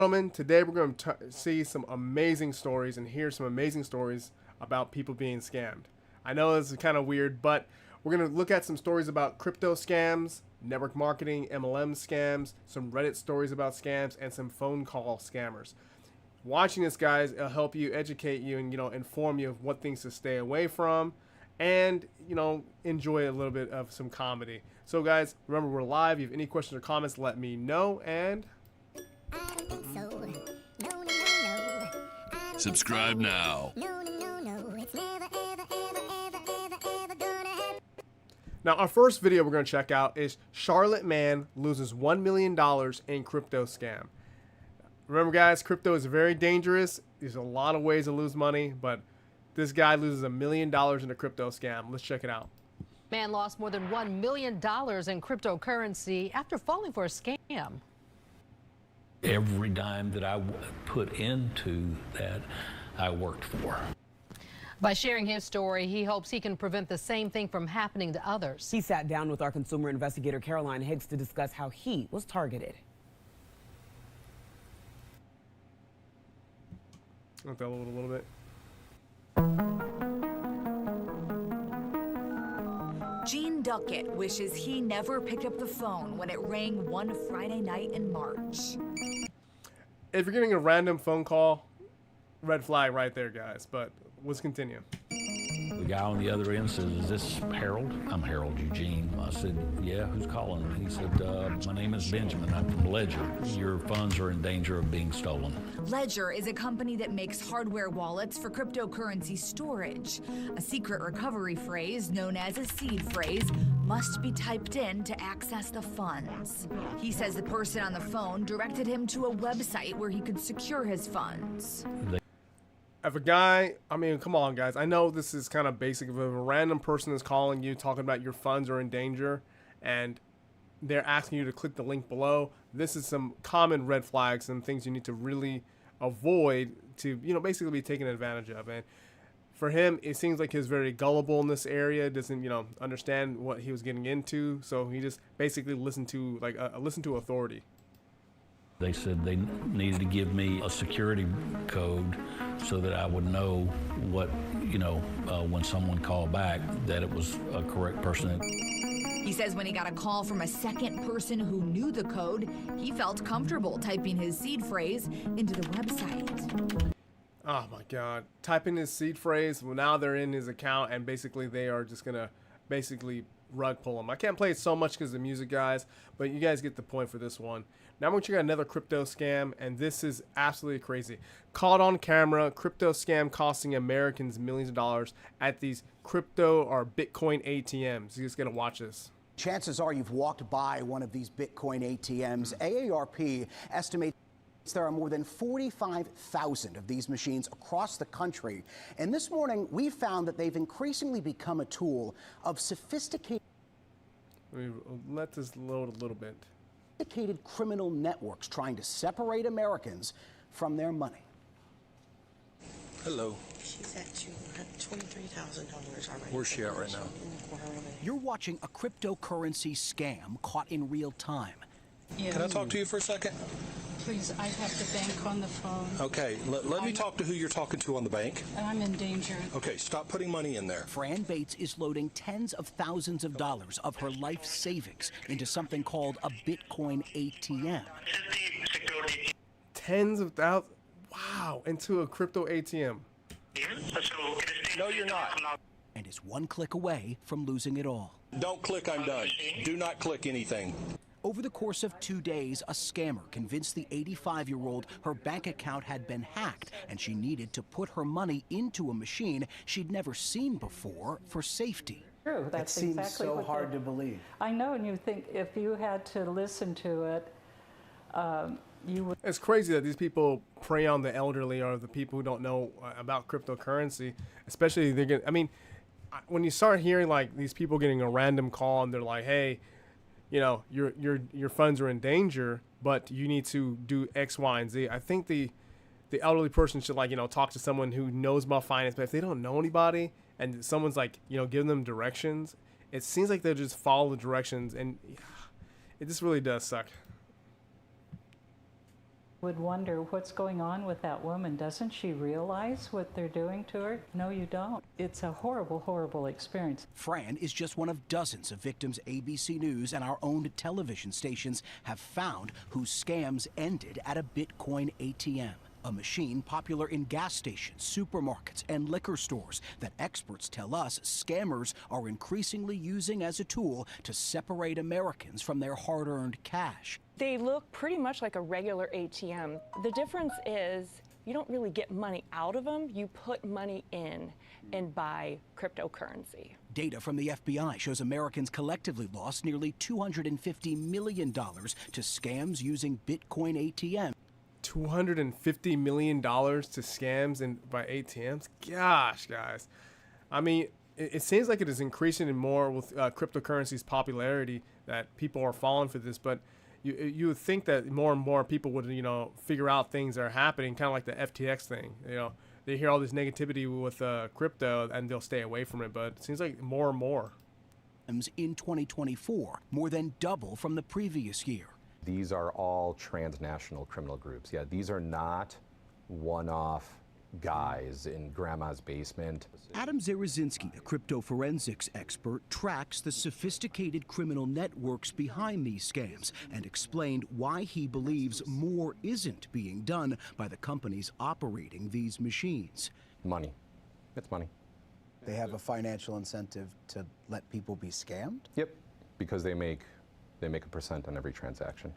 Gentlemen, today we're going to see some amazing stories and hear some amazing stories about people being scammed. I know this is kind of weird, but we're going to look at some stories about crypto scams, network marketing, MLM scams, some Reddit stories about scams, and some phone call scammers. Watching this, guys, it'll help you, educate you, and inform you of what things to stay away from, and enjoy a little bit of some comedy. So, guys, remember we're live. If you have any questions or comments, let me know. And I don't think so. No, no, no, no. Subscribe now. No, no, no, no. It's never, ever, ever, ever, ever, ever gonna happen. now, our first video we're going to check out is Charlotte man loses $1 million in crypto scam. Remember, guys, crypto is very dangerous. There's a lot of ways to lose money, but this guy loses $1 million in a crypto scam. Let's check it out. Man lost more than $1 million in cryptocurrency after falling for a scam. Every dime that I put into that, I worked for. By sharing his story, he hopes he can prevent the same thing from happening to others. He sat down with our consumer investigator Caroline Higgs to discuss how he was targeted. Let that load a little bit. Gene Duckett wishes he never picked up the phone when it rang one Friday night in March. If you're getting a random phone call, red flag right there, guys. But let's continue. The guy on the other end says, "Is this Harold?" "I'm Harold Eugene." I said, "Yeah, who's calling?" He said, "My name is Benjamin. I'm from Ledger. Your funds are in danger of being stolen." Ledger is a company that makes hardware wallets for cryptocurrency storage. A secret recovery phrase known as a seed phrase must be typed in to access the funds. He says the person on the phone directed him to a website where he could secure his funds. If a guy, I mean, come on, guys. I know this is kind of basic. If a random person is calling you, talking about your funds are in danger, and they're asking you to click the link below, this is some common red flags and things you need to really avoid to, basically be taken advantage of. And for him, it seems like he's very gullible in this area, doesn't, understand what he was getting into. So he just basically listened to, authority. They said they needed to give me a security code so that I would know what, when someone called back, that it was a correct person. He says when he got a call from a second person who knew the code, he felt comfortable typing his seed phrase into the website. Oh my God. Typing his seed phrase, well, now they're in his account, and basically they are just going to rug pull him. I can't play it so much because of the music, guys, but you guys get the point for this one. Now I'm going to check out another crypto scam, and this is absolutely crazy. Caught on camera, crypto scam costing Americans millions of dollars at these crypto or Bitcoin ATMs. You just got to watch this. Chances are you've walked by one of these Bitcoin ATMs. AARP estimates there are more than 45,000 of these machines across the country. And this morning, we found that they've increasingly become a tool of sophisticated Let this load a little bit. criminal networks trying to separate Americans from their money. Hello. She's at $23,000 already. Where's she at right now? You're watching a cryptocurrency scam caught in real time. Yeah. Can I talk to you for a second? Please, I have the bank on the phone. Okay, let me talk to who you're talking to on the bank. I'm in danger. Okay, stop putting money in there. Fran Bates is loading tens of thousands of dollars of her life savings into something called a Bitcoin ATM. Tens of thousands. Wow, into a crypto ATM. No, you're not. And is one click away from losing it all. Don't click, I'm done. Do not click anything. Over the course of 2 days, a scammer convinced the 85-year-old her bank account had been hacked and she needed to put her money into a machine she'd never seen before for safety. True. That's it seems exactly so what hard to believe. I know, and you think if you had to listen to it, you would. It's crazy that these people prey on the elderly or the people who don't know about cryptocurrency, especially when you start hearing like these people getting a random call and they're like, hey, your funds are in danger, but you need to do X, Y, and Z. I think the elderly person should talk to someone who knows about finance. But if they don't know anybody and someone's giving them directions, it seems like they'll just follow the directions, and it just really does suck. Would wonder what's going on with that woman. Doesn't she realize what they're doing to her? No, you don't. It's a horrible, horrible experience. Fran is just one of dozens of victims ABC News and our own television stations have found whose scams ended at a Bitcoin ATM. A machine popular in gas stations, supermarkets, and liquor stores that experts tell us scammers are increasingly using as a tool to separate Americans from their hard-earned cash. They look pretty much like a regular ATM. The difference is you don't really get money out of them. You put money in and buy cryptocurrency. Data from the FBI shows Americans collectively lost nearly $250 million to scams using Bitcoin ATM. $250 million to scams and by ATMs. Gosh, guys. I mean, it seems like it is increasing more with cryptocurrency's popularity that people are falling for this. But you would think that more and more people would, figure out things that are happening, kind of like the FTX thing. They hear all this negativity with crypto and they'll stay away from it. But it seems like more and more. In 2024, more than double from the previous year. These are all transnational criminal groups. Yeah, these are not one-off guys in grandma's basement. Adam Zarazinski, a crypto forensics expert, tracks the sophisticated criminal networks behind these scams and explained why he believes more isn't being done by the companies operating these machines. Money. It's money. They have a financial incentive to let people be scammed? Yep, because they make a percent on every transaction.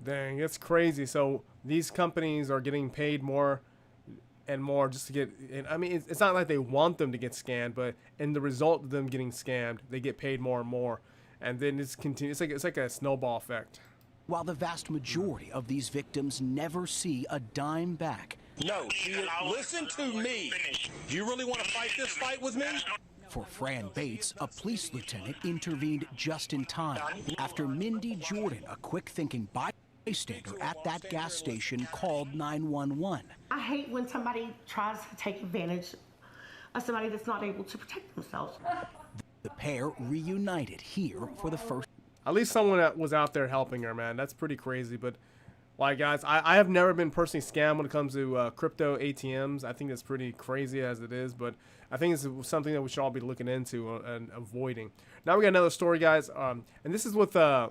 Dang, it's crazy. So these companies are getting paid more and more just to get, and I mean, it's not like they want them to get scammed, but in the result of them getting scammed, they get paid more and more. And then it's continues. It's like a snowball effect. While the vast majority of these victims never see a dime back. No, listen to me. Do you really want to fight this fight with me? For Fran Bates, a police lieutenant intervened just in time after Mindy Jordan, a quick-thinking bystander at that gas station, called 911. I hate when somebody tries to take advantage of somebody that's not able to protect themselves. The pair reunited here for the first. At least someone that was out there helping her, man. That's pretty crazy. But, like, guys, I have never been personally scammed when it comes to crypto ATMs. I think that's pretty crazy as it is, but I think it's something that we should all be looking into and avoiding. Now we got another story, guys, and this is with the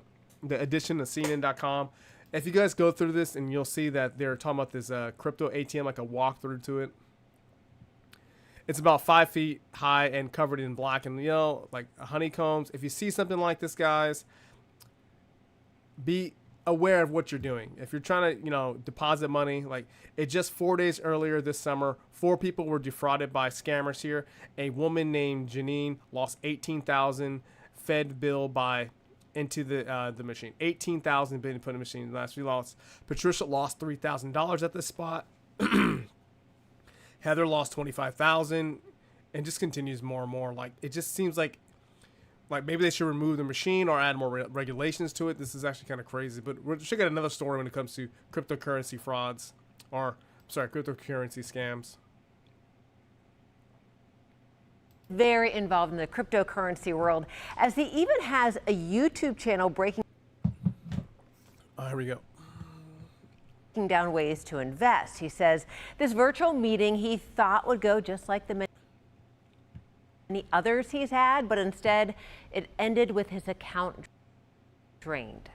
edition of CNN.com. If you guys go through this, and you'll see that they're talking about this crypto ATM, like a walkthrough to it. It's about 5 feet high and covered in black and, like honeycombs. If you see something like this, guys, be aware of what you're doing. If you're trying to, deposit money, like just 4 days earlier this summer, 4 people were defrauded by scammers here. A woman named Janine lost $18,000 Fed bill into the machine. $18,000 been put in the machine. Last we lost. Patricia lost $3,000 at this spot. Heather lost $25,000, and just continues more and more. Like, it just seems like maybe they should remove the machine or add more regulations to it. This is actually kind of crazy. But we should get another story when it comes to cryptocurrency frauds, cryptocurrency scams. Very involved in the cryptocurrency world, as he even has a YouTube channel breaking here we go. Down ways to invest. He says this virtual meeting he thought would go just like the many others he's had, but instead it ended with his account drained.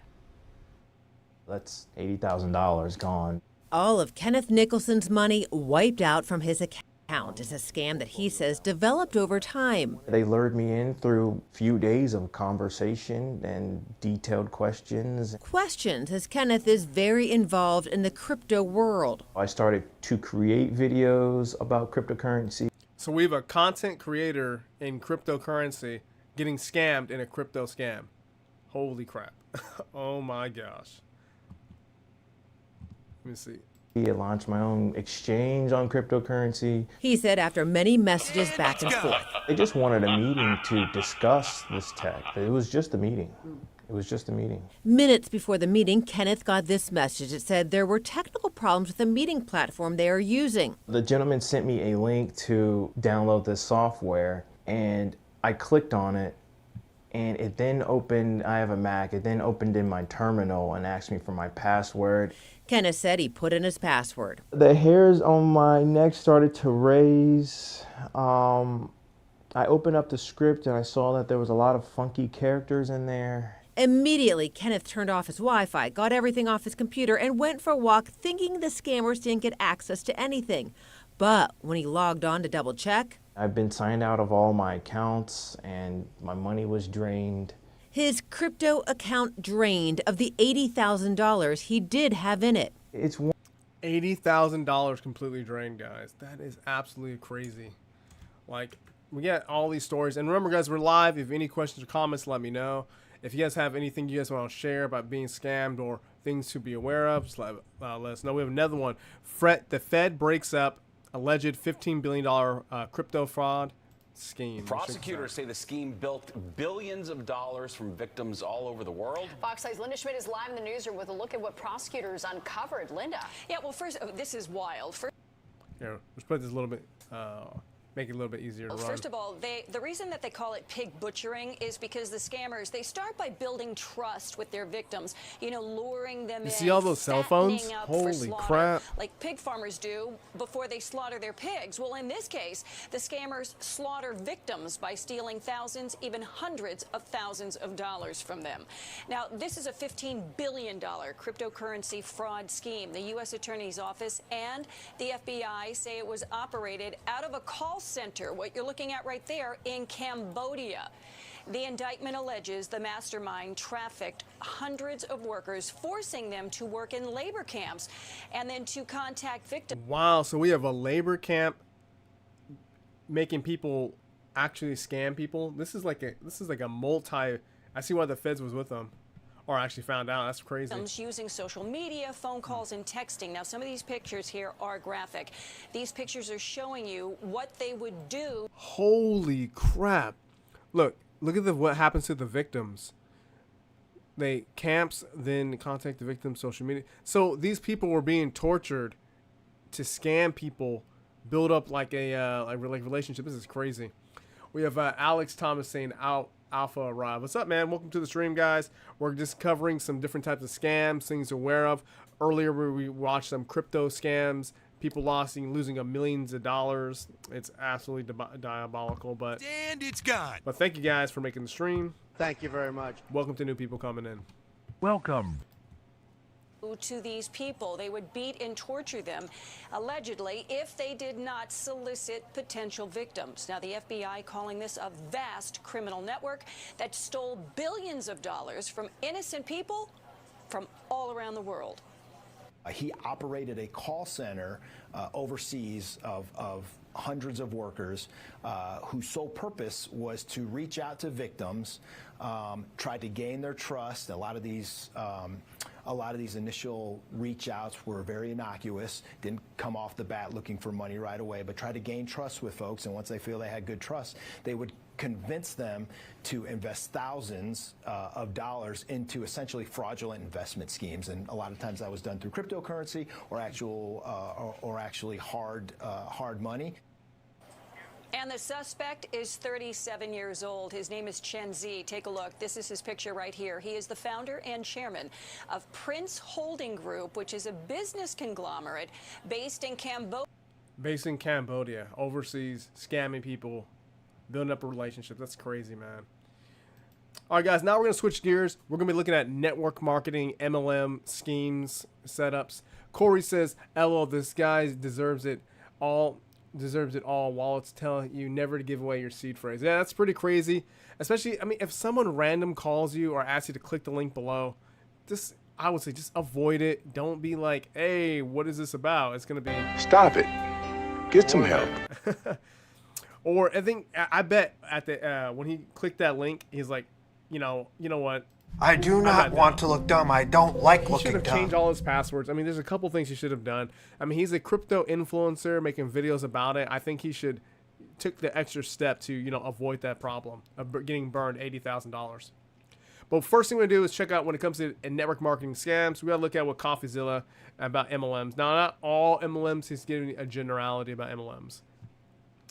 That's $80,000 gone. All of Kenneth Nicholson's money wiped out from his account is a scam that he says developed over time. They lured me in through a few days of conversation and detailed questions. As Kenneth is very involved in the crypto world. I started to create videos about cryptocurrency. So we have a content creator in cryptocurrency getting scammed in a crypto scam. Holy crap. Oh my gosh. Let me see. I launched my own exchange on cryptocurrency. He said after many messages back and forth. They just wanted a meeting to discuss this tech. It was just a meeting. It was just a meeting. Minutes before the meeting, Kenneth got this message. It said there were technical problems with the meeting platform they are using. The gentleman sent me a link to download this software, and I clicked on it, and it then opened, I have a Mac, it then opened in my terminal and asked me for my password. Kenneth said he put in his password. The hairs on my neck started to raise. I opened up the script and I saw that there was a lot of funky characters in there. Immediately, Kenneth turned off his Wi-Fi, got everything off his computer, and went for a walk thinking the scammers didn't get access to anything. But when he logged on to double check, I've been signed out of all my accounts and my money was drained. his crypto account drained of the $80,000 he did have in it. It's $80,000 completely drained, guys. That is absolutely crazy. Like, we get all these stories. And remember, guys, we're live. If you have any questions or comments, let me know. If you guys have anything you guys want to share about being scammed or things to be aware of, just let us know. We have another one. The Fed breaks up alleged $15 billion crypto fraud scheme. Prosecutors say the scheme bilked billions of dollars from victims all over the world. Fox 8's Linda Schmidt is live in the newsroom with a look at what prosecutors uncovered. Linda. Yeah, well, first, this is wild. Here, let's put this a little bit, make it a little bit easier to run. First of all, the reason that they call it pig butchering is because the scammers, they start by building trust with their victims, you know, luring them in. You see all those cell phones? Up Holy for slaughter, crap. like pig farmers do before they slaughter their pigs. Well, in this case, the scammers slaughter victims by stealing thousands, even hundreds of thousands of dollars from them. Now, this is a $15 billion cryptocurrency fraud scheme. The U.S. Attorney's Office and the FBI say it was operated out of a call center, what you're looking at right there, in Cambodia. The indictment alleges the mastermind trafficked hundreds of workers, forcing them to work in labor camps and then to contact victims. Wow, so we have a labor camp making people actually scam people. This is like a multi. I see why the feds was with them, or actually found out. That's crazy. Using social media, phone calls, and texting. Now, some of these pictures here are graphic. These pictures are showing you what they would do. Holy crap! Look at what happens to the victims. They camps, then contact the victims, social media. So these people were being tortured to scam people, build up like a relationship. This is crazy. We have Alex Thomas saying Alpha arrived. What's up, man? Welcome to the stream, guys. We're just covering some different types of scams, things to aware of. Earlier, we watched some crypto scams. People losing millions of dollars. It's absolutely diabolical, but and it's gone. But thank you guys for making the stream. Thank you very much. Welcome to new people coming in. Welcome. To these people, they would beat and torture them, allegedly, if they did not solicit potential victims. Now, the FBI calling this a vast criminal network that stole billions of dollars from innocent people from all around the world. He operated a call center overseas of hundreds of workers whose sole purpose was to reach out to victims, try to gain their trust. A lot of these initial reach outs were very innocuous, didn't come off the bat looking for money right away, but try to gain trust with folks. And once they feel they had good trust, they would convince them to invest thousands of dollars into essentially fraudulent investment schemes. And a lot of times that was done through cryptocurrency or actually hard money. And the suspect is 37 years old. His name is Chen Zi. Take a look. This is his picture right here. He is the founder and chairman of Prince Holding Group, which is a business conglomerate based in Cambodia. Based in Cambodia, overseas, scamming people, building up a relationship. That's crazy, man. All right, guys, now we're going to switch gears. We're going to be looking at network marketing, MLM schemes, setups. Corey says, LOL, this guy deserves it all. Wallets tell you never to give away your seed phrase. Yeah, that's pretty crazy. Especially, I mean, if someone random calls you or asks you to click the link below, I would say just avoid it. Don't be like, hey, what is this about? It's going to be... Stop it. Get some help. Or I bet at the when he clicked that link, he's like, you know what? I do not want to look dumb. I don't like looking dumb. He should have changed all his passwords. I mean, there's a couple things he should have done. I mean, he's a crypto influencer making videos about it. I think he should took the extra step to, avoid that problem of getting burned $80,000. But first thing we're going to do is check out when it comes to network marketing scams. We got to look at what CoffeeZilla about MLMs. Now, not all MLMs. He's giving a generality about MLMs.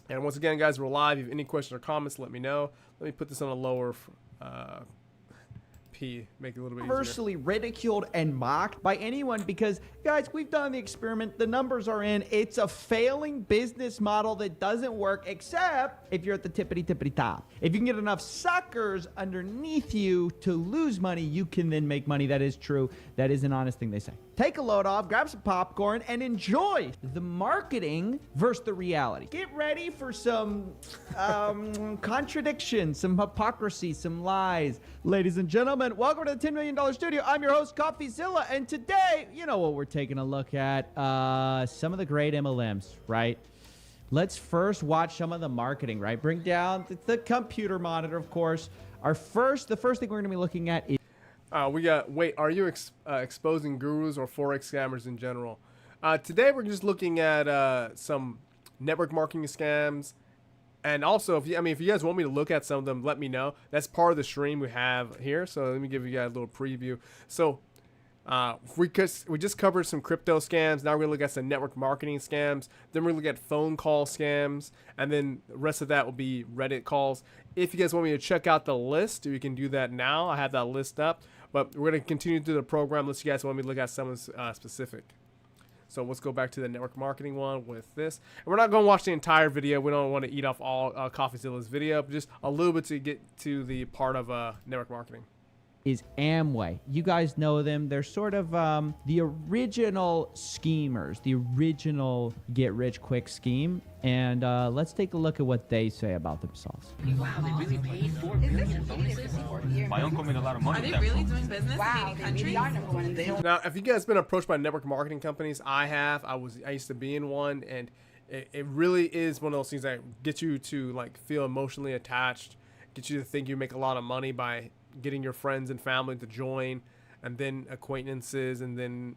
And once again, guys, we're live. If you have any questions or comments, let me know. Let me put this on a lower P. Make it a little bit easier. Universally ridiculed and mocked by anyone because, guys, we've done the experiment. The numbers are in. It's a failing business model that doesn't work except if you're at the tippity top. If you can get enough suckers underneath you to lose money, you can then make money. That is true. That is an honest thing they say. Take a load off, grab some popcorn, and enjoy the marketing versus the reality. Get ready for some contradictions, some hypocrisy, some lies. Ladies and gentlemen, welcome to the $10 million studio. I'm your host, CoffeeZilla, and today, you know what we're taking a look at? Some of the great MLMs, right? Let's first watch some of the marketing, right? Bring down the computer monitor, of course. The first thing we're going to be looking at is wait, are you exposing gurus or Forex scammers in general? Today we're just looking at some network marketing scams. And also, if you guys want me to look at some of them, let me know. That's part of the stream we have here. So let me give you guys a little preview. So we just covered some crypto scams. Now we're going to look at some network marketing scams. Then we're going to look at phone call scams. And then the rest of that will be Reddit calls. If you guys want me to check out the list, you can do that now. I have that list up. But we're going to continue to do the program unless you guys want me to look at someone specific. So let's go back to the network marketing one with this. And we're not going to watch the entire video. We don't want to eat off all CoffeeZilla's video, but just a little bit to get to the part of network marketing. Is Amway. You guys know them. They're sort of the original schemers, the original get-rich-quick scheme. And let's take a look at what they say about themselves. Wow, they really paid $4 million bonuses? My uncle made a lot of money. Are they really doing business in any country? Now, if you guys been approached by network marketing companies, I have. I used to be in one, and it really is one of those things that get you to like feel emotionally attached, get you to think you make a lot of money by getting your friends and family to join, and then acquaintances, and then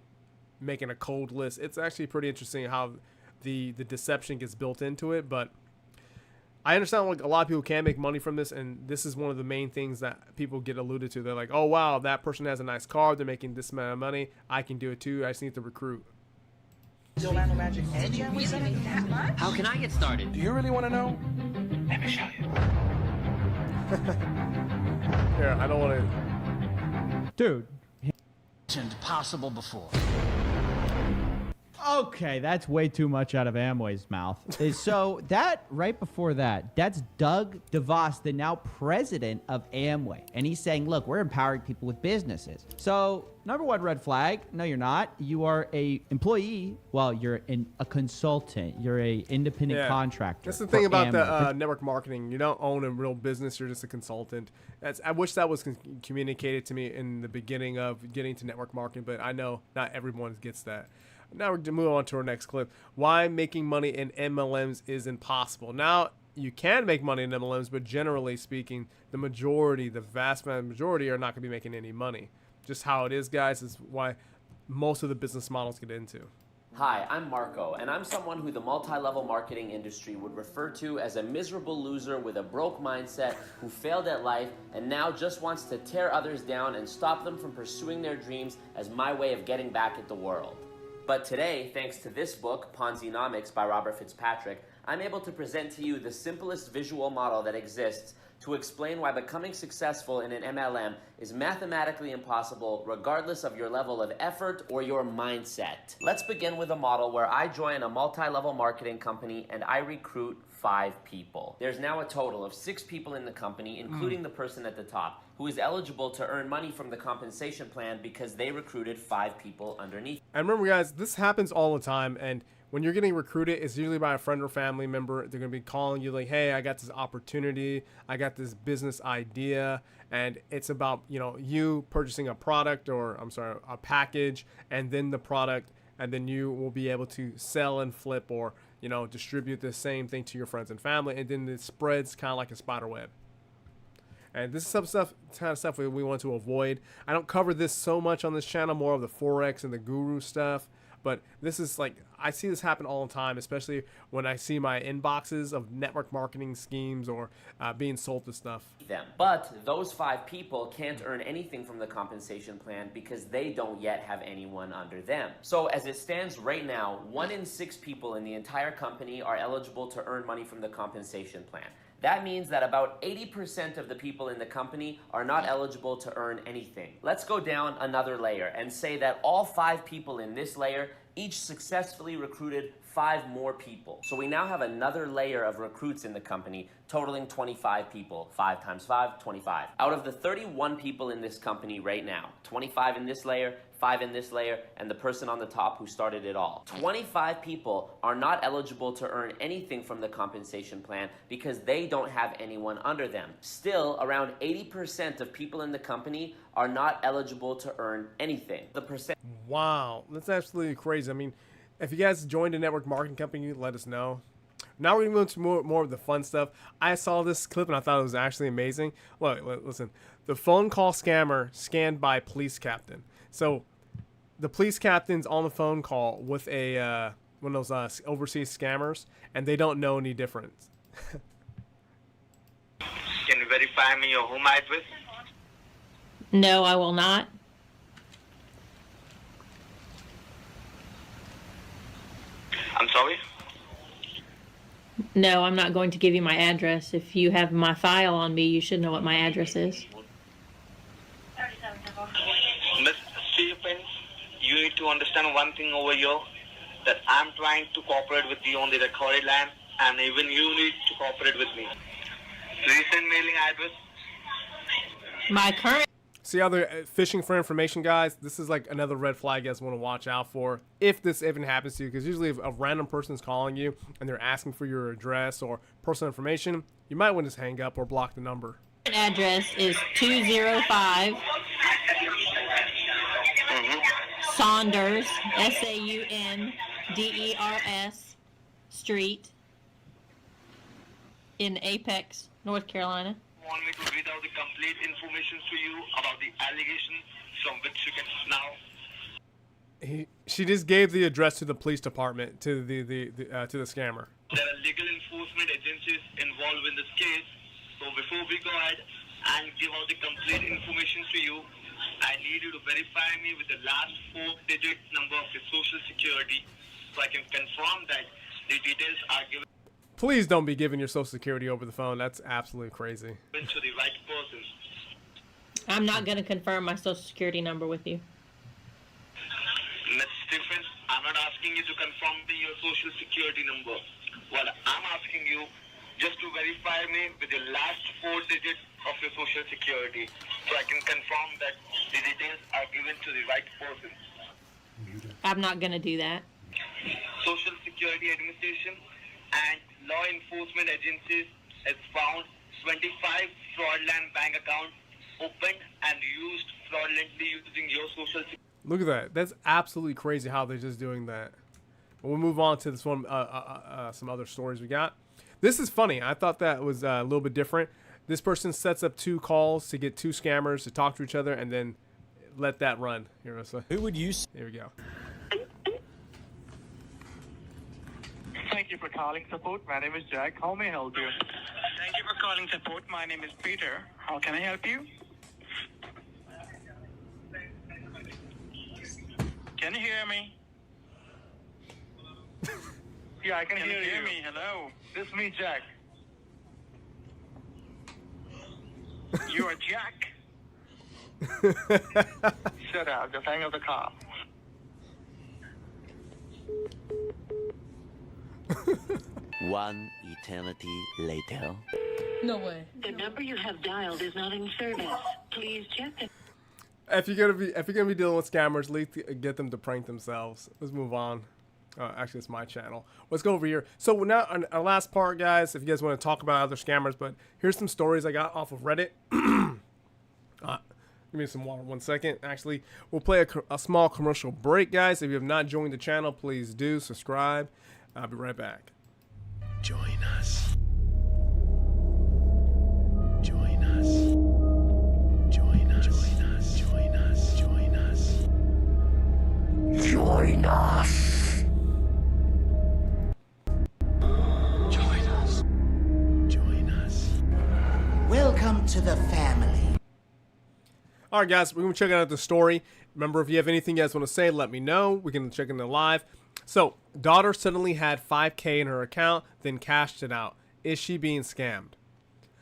making a cold list. It's actually pretty interesting how the deception gets built into it, but I understand like a lot of people can make money from this, and this is one of the main things that people get alluded to. They're like, oh wow, that person has a nice car, they're making this amount of money, I can do it too, I just need to recruit. Orlando Magic and How can I get started? Do you really want to know? Let me show you. Here, I don't want to. Dude. Possible before. Okay, that's way too much out of Amway's mouth. So that, right before that, that's Doug DeVos, the now president of Amway. And he's saying, look, we're empowering people with businesses. So number one red flag, no, you're not. You are a employee. Well, you're a consultant. You're a independent contractor. That's the thing about the network marketing. You don't own a real business. You're just a consultant. I wish that was communicated to me in the beginning of getting to network marketing, but I know not everyone gets that. Now we're going to move on to our next clip. Why making money in MLMs is impossible. Now, you can make money in MLMs, but generally speaking, the vast majority are not going to be making any money. Just how it is, guys, is why most of the business models get into. Hi, I'm Marco, and I'm someone who the multi-level marketing industry would refer to as a miserable loser with a broke mindset who failed at life and now just wants to tear others down and stop them from pursuing their dreams as my way of getting back at the world. But today, thanks to this book, Ponzi-nomics by Robert Fitzpatrick, I'm able to present to you the simplest visual model that exists to explain why becoming successful in an MLM is mathematically impossible regardless of your level of effort or your mindset. Let's begin with a model where I join a multi-level marketing company and I recruit 5 people. There's now a total of 6 people in the company, including the person at the top, who is eligible to earn money from the compensation plan because they recruited 5 people underneath. And remember, guys, this happens all the time, and when you're getting recruited, it's usually by a friend or family member. They're going to be calling you like, hey, I got this opportunity, I got this business idea, and it's about, you purchasing a product a package, and then the product, and then you will be able to sell and flip or, distribute the same thing to your friends and family, and then it spreads kind of like a spider web. And this is some kind of stuff we want to avoid. I don't cover this so much on this channel, more of the Forex and the guru stuff. But this is I see this happen all the time, especially when I see my inboxes of network marketing schemes or being sold to stuff. But those 5 people can't earn anything from the compensation plan because they don't yet have anyone under them. So as it stands right now, 1 in 6 people in the entire company are eligible to earn money from the compensation plan. That means that about 80% of the people in the company are not eligible to earn anything. Let's go down another layer and say that all 5 people in this layer each successfully recruited 5 more people. So we now have another layer of recruits in the company, totaling 25 people. 5 times 5, 25. Out of the 31 people in this company right now, 25 in this layer, 5 in this layer, and the person on the top who started it all. 25 people are not eligible to earn anything from the compensation plan because they don't have anyone under them. Still, around 80% of people in the company are not eligible to earn anything. The percent. Wow, that's absolutely crazy. I mean, if you guys joined a network marketing company, let us know. Now we're going to go into more of the fun stuff. I saw this clip and I thought it was actually amazing. Look, listen. The phone call scammer scanned by police captain. So the police captain's on the phone call with a one of those overseas scammers, and they don't know any difference. Can you verify me your home address? No, I will not. I'm sorry? No, I'm not going to give you my address. If you have my file on me, you should know what my address is. Miss Stephens, you need to understand one thing over here, that I'm trying to cooperate with you on the recorded line, and even you need to cooperate with me. Recent mailing address? My current... See how they're fishing for information, guys? This is like another red flag you guys want to watch out for if this even happens to you, because usually if a random person is calling you and they're asking for your address or personal information, you might want to just hang up or block the number. Address is 205 Saunders, Saunders Street in Apex, North Carolina. Want me to read out the complete information to you about the allegations from which you can now? She just gave the address to the police department, to the scammer. There are legal enforcement agencies involved in this case. So before we go ahead and give out the complete information to you, I need you to verify me with the last 4-digit number of your social security so I can confirm that the details are given Please don't be giving your social security over the phone. That's absolutely crazy. to the right person. I'm not going to confirm my social security number with you. Ms. Stephens, I'm not asking you to confirm your social security number. What I'm asking you just to verify me with the last 4 digits of your social security so I can confirm that the details are given to the right person. I'm not going to do that. Social Security Administration and law enforcement agencies has found 25 fraudulent bank accounts opened and used fraudulently using your social security. Look at that. That's absolutely crazy how they're just doing that. We'll move on to this one, some other stories we got. This is funny. I thought that was a little bit different. This person sets up 2 calls to get 2 scammers to talk to each other and then let that run. Here, who would use? Here we go. Thank you for calling support. My name is Jack. How may I help you? Thank you for calling support. My name is Peter. How can I help you? Can you hear me? Yeah, I can hear you. Can you hear me? Hello. This is me, Jack. You are Jack? Shut up. Just hang up the call. One eternity later. No way. The number you have dialed is not in service. Please check it. If you're gonna be dealing with scammers, at least get them to prank themselves. Let's move on. Actually, it's my channel. Let's go over here. So now on our last part, guys. If you guys want to talk about other scammers, but here's some stories I got off of Reddit. Give me some water 1 second. Actually, we'll play a small commercial break, guys. If you have not joined the channel, please do subscribe. I'll be right back. Join us. Join us. Join us. Join us. Join us. Join us. Join us. Join us. Join us. Welcome to the family. All right, guys, we're going to check out the story. Remember, if you have anything you guys want to say, let me know. We can check in the live. So, daughter suddenly had $5K in her account, then cashed it out. Is she being scammed?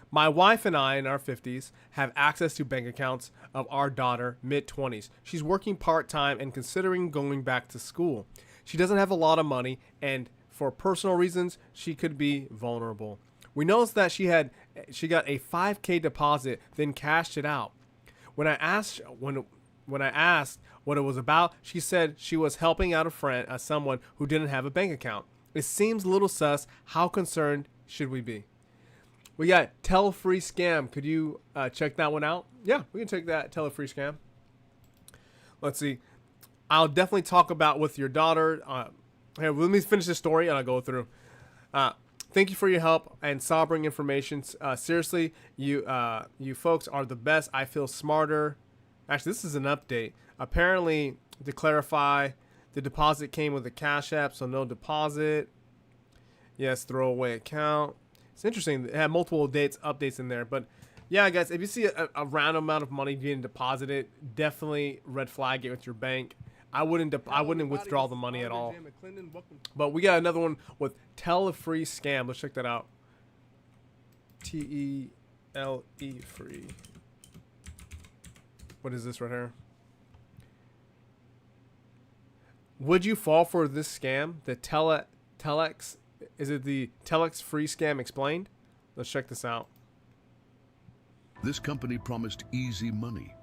My wife and I, in our 50s, have access to bank accounts of our daughter, mid-20s. She's working part-time and considering going back to school. She doesn't have a lot of money, and for personal reasons, she could be vulnerable. We noticed that she got a $5K deposit, then cashed it out. When I asked what it was about, she said she was helping out a friend, someone who didn't have a bank account. It seems a little sus. How concerned should we be? We got tell-free scam. Could you check that one out? Yeah, we can check that tell-free scam. Let's see. I'll definitely talk about with your daughter. Here, let me finish this story and I'll go through. Thank you for your help and sobering information. Seriously, you folks are the best. I feel smarter. Actually, this is an update. Apparently, to clarify, the deposit came with a Cash App, so no deposit. Yes, throwaway account. It's interesting. It had multiple updates in there. But yeah, guys, if you see a random amount of money being deposited, definitely red flag it with your bank. I wouldn't withdraw the money at all. But we got another one with tell-free scam. Let's check that out. TELE free. What is this right here? Would you fall for this scam? The Telex. Is it the Telex free scam explained? Let's check this out. This company promised easy money.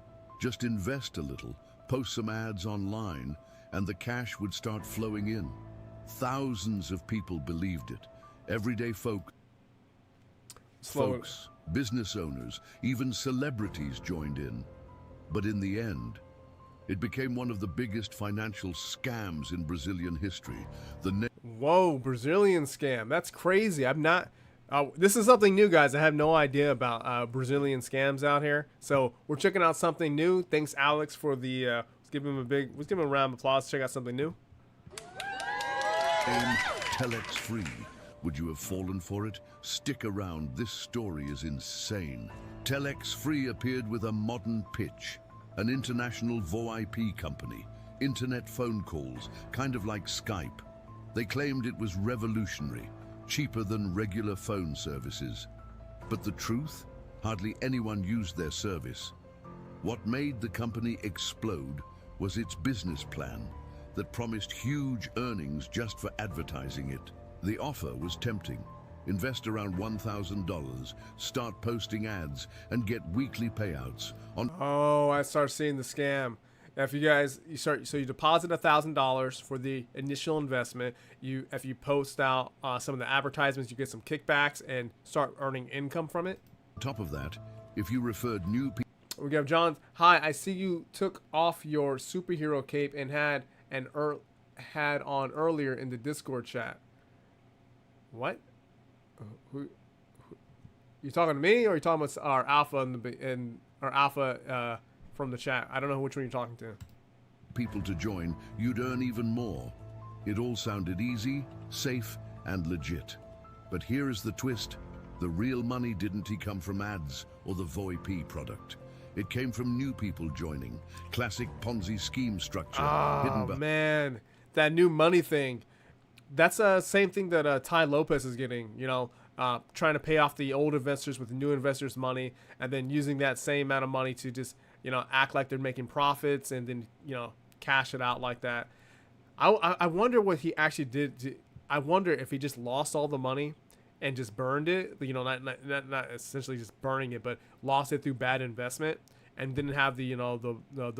Just invest a little, post some ads online, and the cash would start flowing in. Thousands of people believed it. Everyday folks, business owners, even celebrities joined in. But in the end, it became one of the biggest financial scams in Brazilian history. Whoa, Brazilian scam. That's crazy. I'm not... this is something new, guys. I have no idea about Brazilian scams out here. So we're checking out something new. Thanks, Alex, for the... let's give him a round of applause. Check out something new. Telex free. Would you have fallen for it? Stick around. This story is insane. Telex free appeared with a modern pitch. An international VoIP company. Internet phone calls, kind of like Skype. They claimed it was revolutionary. Cheaper than regular phone services. But the truth? Hardly anyone used their service. What made the company explode was its business plan that promised huge earnings just for advertising it. The offer was tempting. Invest around $1,000, start posting ads, and get weekly payouts on... Oh, I start seeing the scam. Now, if you guys, you deposit $1,000 for the initial investment. If you post out some of the advertisements, you get some kickbacks and start earning income from it. On top of that, if you referred new people... We have John. Hi, I see you took off your superhero cape and had on earlier in the Discord chat. What? Who you talking to me, or are you talking about our alpha from the chat? I don't know which one you're talking to. People to join, you'd earn even more. It all sounded easy, safe, and legit. But here is the twist. The real money didn't come from ads or the VoIP product. It came from new people joining. Classic Ponzi scheme structure. Oh, man. That new money thing. That's the same thing that Ty Lopez is getting, trying to pay off the old investors with new investors' money, and then using that same amount of money to just, act like they're making profits and then, cash it out like that. I wonder what he actually did. I wonder if he just lost all the money and just burned it, not essentially just burning it, but lost it through bad investment and didn't have the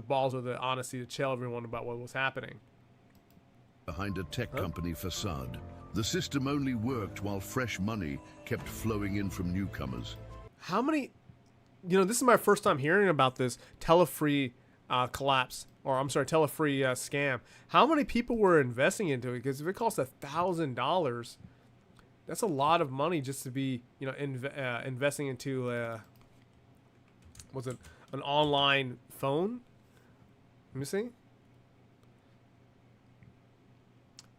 balls or the honesty to tell everyone about what was happening. Behind a tech company facade. The system only worked while fresh money kept flowing in from newcomers. How many, this is my first time hearing about this tele-free collapse, or I'm sorry, tele-free scam. How many people were investing into it? Because if it costs $1,000, that's a lot of money just to be, investing into, an online phone? Let me see.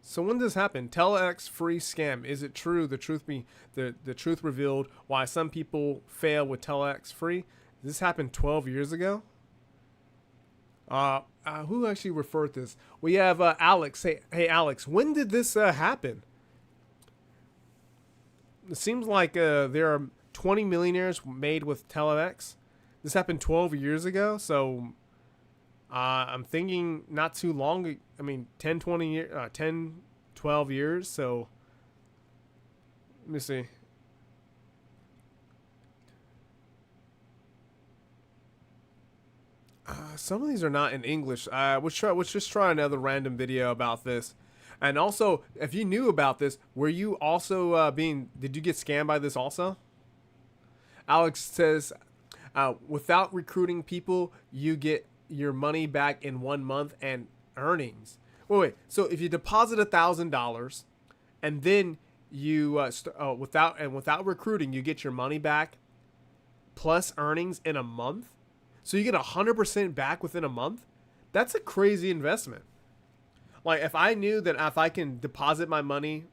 So when does this happen? Telex free scam. Is it true? The truth revealed why some people fail with Telex free. This happened 12 years ago. Who actually referred this? We have Alex. Hey Alex, when did this happen? It seems like there are 20 millionaires made with Telex. This happened 12 years ago, so I'm thinking not too long. I mean, 10, 20 years, 10, 12 years. So let me see. Some of these are not in English. Let's just try another random video about this. And also, if you knew about this, were you also did you get scammed by this also? Alex says, without recruiting people, you get your money back in 1 month and earnings. Wait. So if you deposit $1,000 and then you without recruiting, you get your money back plus earnings in a month. So you get 100% back within a month. That's a crazy investment. Like if I knew that if I can deposit my money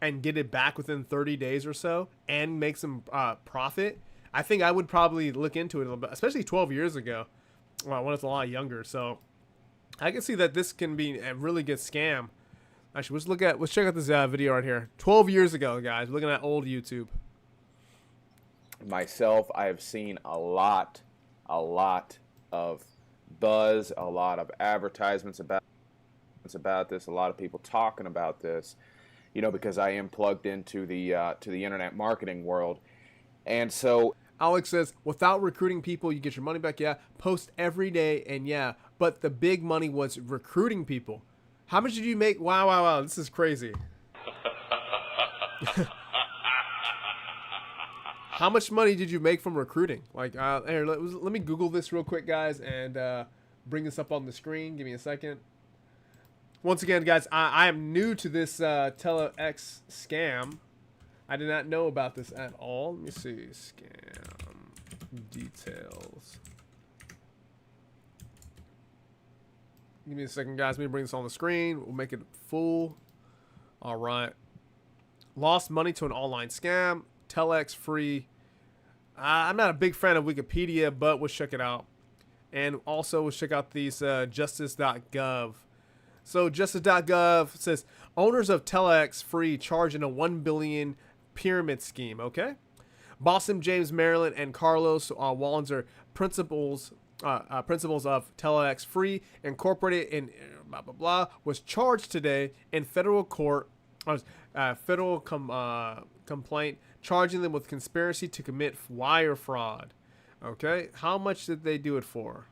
and get it back within 30 days or so and make some profit, I think I would probably look into it a little bit, especially 12 years ago when I was a lot younger. So I can see that this can be a really good scam. Actually, let's check out this video right here. 12 years ago, guys. We're looking at old YouTube. Myself, I have seen a lot of buzz, a lot of advertisements about this, a lot of people talking about this, you know, because I am plugged into the internet marketing world. And so Alex says, without recruiting people, you get your money back. Yeah. Post every day. And yeah, but the big money was recruiting people. How much did you make? Wow. This is crazy. How much money did you make from recruiting? Like, here, let me Google this real quick, guys, and bring this up on the screen. Give me a second. Once again, guys, I am new to this Telex scam. I did not know about this at all. Let me see. Scam details. Give me a second, guys. Let me bring this on the screen. We'll make it full. All right. Lost money to an online scam. Telex free. I'm not a big fan of Wikipedia, but we'll check it out. And also, we'll check out these justice.gov. So, justice.gov says, owners of Telex free charge in a $1 billion pyramid scheme. Okay. Boston, James, Maryland, and Carlos Wallenzer, principals of Telex Free Incorporated in blah blah blah, was charged today in federal court, complaint charging them with conspiracy to commit wire fraud. Okay, how much did they do it for?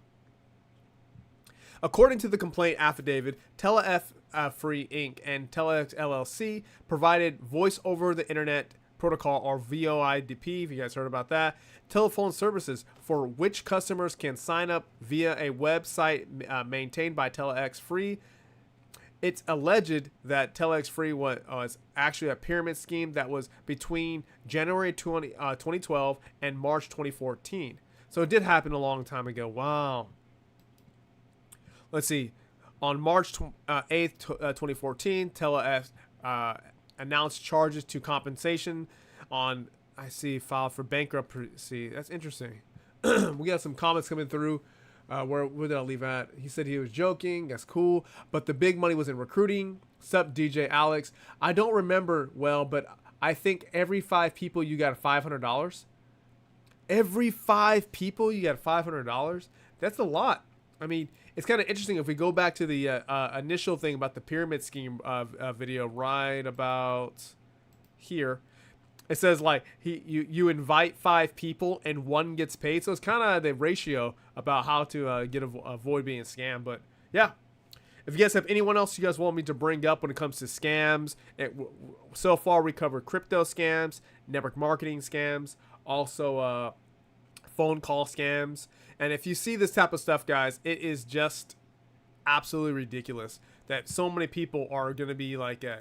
According to the complaint affidavit, Telef Free Inc. and Telex LLC provided voice over the internet protocol, or VoIP, if you guys heard about that, telephone services for which customers can sign up via a website maintained by Telex Free. It's alleged that Telex Free was actually a pyramid scheme that was between January 2012 and March 2014. So it did happen a long time ago. Wow. Let's see. On March 8th, 2014, Telex announced charges to compensation on, I see, filed for bankruptcy. That's interesting. We got some comments coming through. Where did I leave at? He said he was joking. That's cool. But the big money was in recruiting. Sup, DJ Alex. I don't remember well, but I think every 5 people you got $500. Every 5 people you got $500. That's a lot. I mean, it's kind of interesting if we go back to the initial thing about the pyramid scheme video right about here. It says like you invite 5 people and 1 gets paid. So it's kind of the ratio about how to avoid being scammed. But yeah, if you guys have anyone else you guys want me to bring up when it comes to scams, so far we covered crypto scams, network marketing scams, also phone call scams. And if you see this type of stuff, guys, it is just absolutely ridiculous that so many people are going to be like, I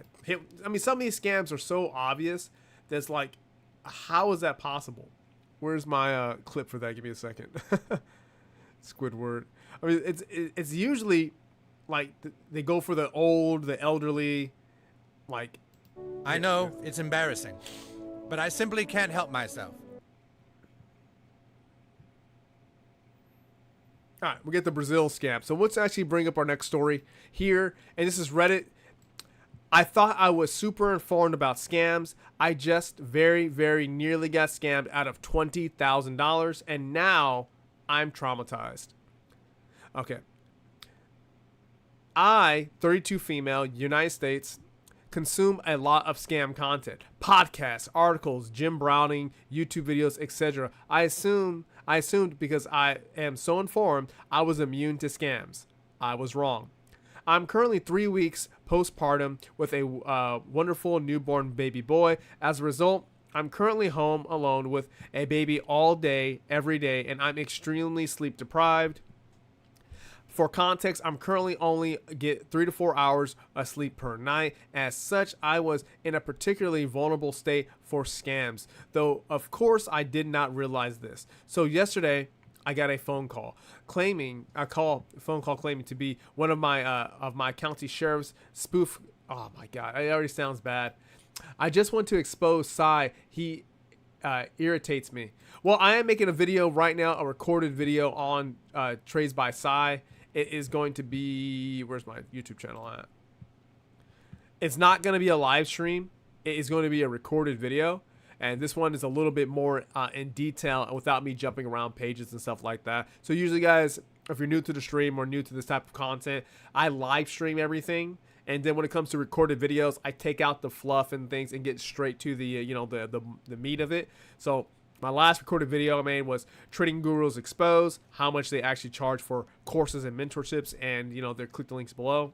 mean, some of these scams are so obvious that's like, how is that possible? Where's my clip for that? Give me a second. Squidward. I mean, it's usually like they go for the elderly, like. I know it's embarrassing, but I simply can't help myself. All right, we get the Brazil scam. So let's actually bring up our next story here. And this is Reddit. I thought I was super informed about scams. I just very, very nearly got scammed out of $20,000, and now I'm traumatized. Okay. I, 32 female, United States, consume a lot of scam content. Podcasts, articles, Jim Browning, YouTube videos, etc. I assumed because I am so informed, I was immune to scams. I was wrong. I'm currently 3 weeks postpartum with a wonderful newborn baby boy. As a result, I'm currently home alone with a baby all day, every day, and I'm extremely sleep deprived. For context, I'm currently only get 3 to 4 hours of sleep per night. As such, I was in a particularly vulnerable state for scams, though of course I did not realize this. So yesterday, I got a phone call claiming to be one of my county sheriff's spoof. Oh my God, it already sounds bad. I just want to expose Cy. He irritates me. Well, I am making a video right now, a recorded video on Trades by Cy. It is going to be, where's my YouTube channel at? It's not going to be a live stream. It is going to be a recorded video. And this one is a little bit more in detail without me jumping around pages and stuff like that. So usually, guys, if you're new to the stream or new to this type of content, I live stream everything. And then when it comes to recorded videos, I take out the fluff and things and get straight to the the meat of it. So my last recorded video I made was Trading Gurus Expose, how much they actually charge for courses and mentorships, and their click the links below.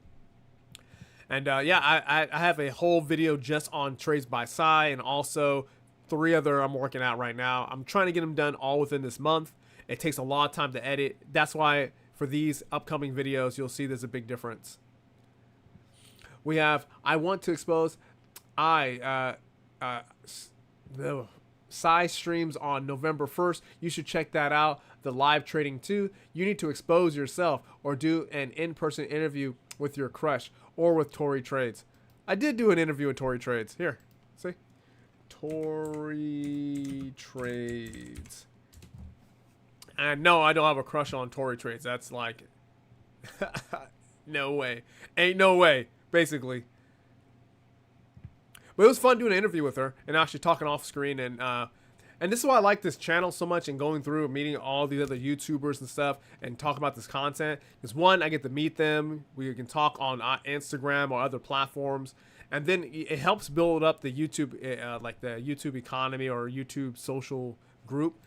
And yeah, I have a whole video just on Trades by Cy, and also 3 other I'm working out right now. I'm trying to get them done all within this month. It takes a lot of time to edit. That's why for these upcoming videos, you'll see there's a big difference. We have, I want to expose, Cy streams on November 1st. You should check that out. The live trading too. You need to expose yourself or do an in-person interview with your crush or with Tory Trades. I did do an interview with Tory Trades. Here, see? Tory Trades. And no, I don't have a crush on Tory Trades. That's like, no way. Ain't no way, basically. But it was fun doing an interview with her and actually talking off screen. And this is why I like this channel so much, and going through and meeting all these other YouTubers and stuff and talk about this content. Because one, I get to meet them. We can talk on Instagram or other platforms. And then it helps build up the YouTube, like the YouTube economy or YouTube social group.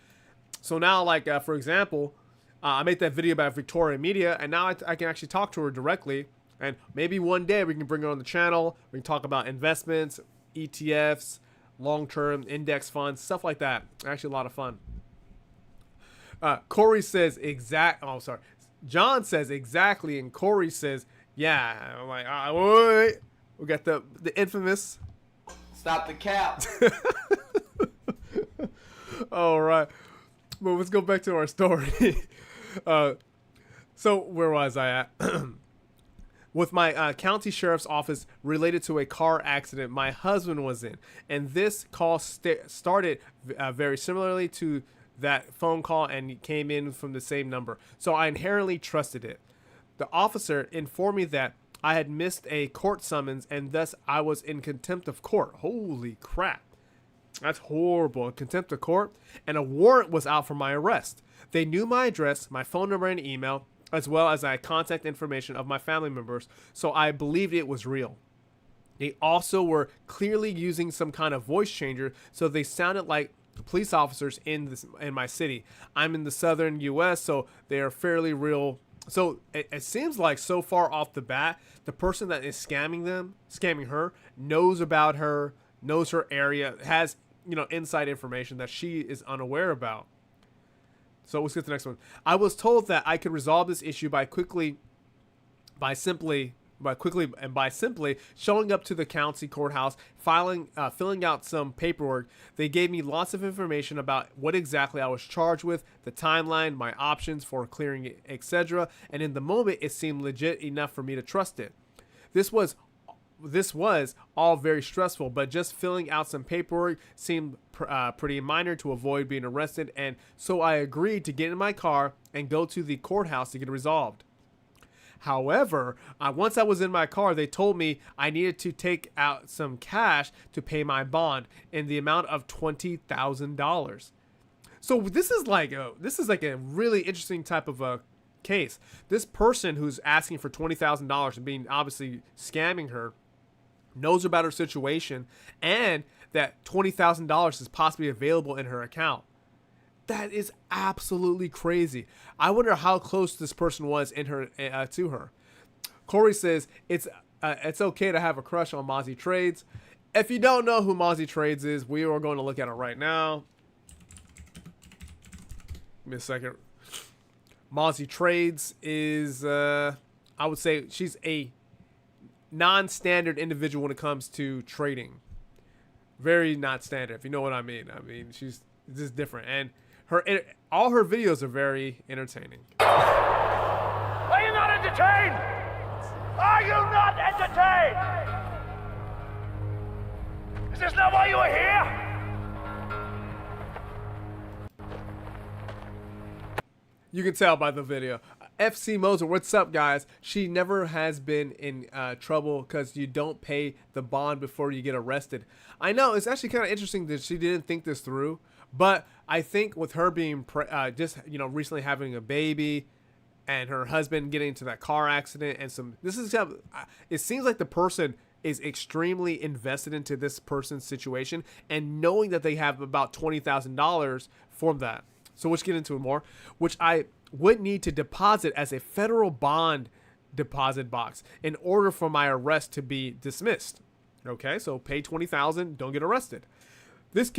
So now, like, for example, I made that video about Victoria Media, and now I can actually talk to her directly. And maybe one day we can bring her on the channel. We can talk about investments, ETFs, long-term index funds, stuff like that. Actually, a lot of fun. Corey says John says exactly, and Corey says, yeah. I'm like, wait. We got the infamous. Stop the cap. All right. Well, let's go back to our story. So where was I at? With my county sheriff's office related to a car accident my husband was in. And this call started very similarly to that phone call and came in from the same number. So I inherently trusted it. The officer informed me that I had missed a court summons and thus I was in contempt of court. Holy crap. That's horrible. Contempt of court. And a warrant was out for my arrest. They knew my address, my phone number and email, as well as contact information of my family members, so I believed it was real. They also were clearly using some kind of voice changer, so they sounded like police officers in my city. I'm in the southern U.S., so they are fairly real. So it seems like so far off the bat, the person that is scamming her, knows about her, knows her area, has inside information that she is unaware about. So let's get to the next one. I was told that I could resolve this issue by simply showing up to the county courthouse, filling out some paperwork. They gave me lots of information about what exactly I was charged with, the timeline, my options for clearing it, etc. And in the moment, it seemed legit enough for me to trust it. This was all very stressful, but just filling out some paperwork seemed pretty minor to avoid being arrested, and so I agreed to get in my car and go to the courthouse to get it resolved. However, once I was in my car, they told me I needed to take out some cash to pay my bond in the amount of $20,000. So this is like a really interesting type of a case. This person who's asking for $20,000 and being obviously scamming her knows about her situation and that $20,000 is possibly available in her account. That is absolutely crazy. I wonder how close this person was in her to her. Corey says it's okay to have a crush on Mozzie Trades. If you don't know who Mozzie Trades is, we are going to look at it right now. Give me a second. Mozzie Trades is, I would say, she's a non-standard individual when it comes to trading. Very not standard, if you know what I mean. I mean, she's just different, and all her videos are very entertaining. Are you not entertained? Are you not entertained? Is this not why you are here? You can tell by the video. FC Moser, what's up, guys? She never has been in trouble because you don't pay the bond before you get arrested. I know, it's actually kind of interesting that she didn't think this through, but I think with her being recently having a baby and her husband getting into that car accident and it seems like the person is extremely invested into this person's situation and knowing that they have about $20,000 from that. So let's get into it more, which I would need to deposit as a federal bond deposit box in order for my arrest to be dismissed. Okay, so pay $20,000, don't get arrested. This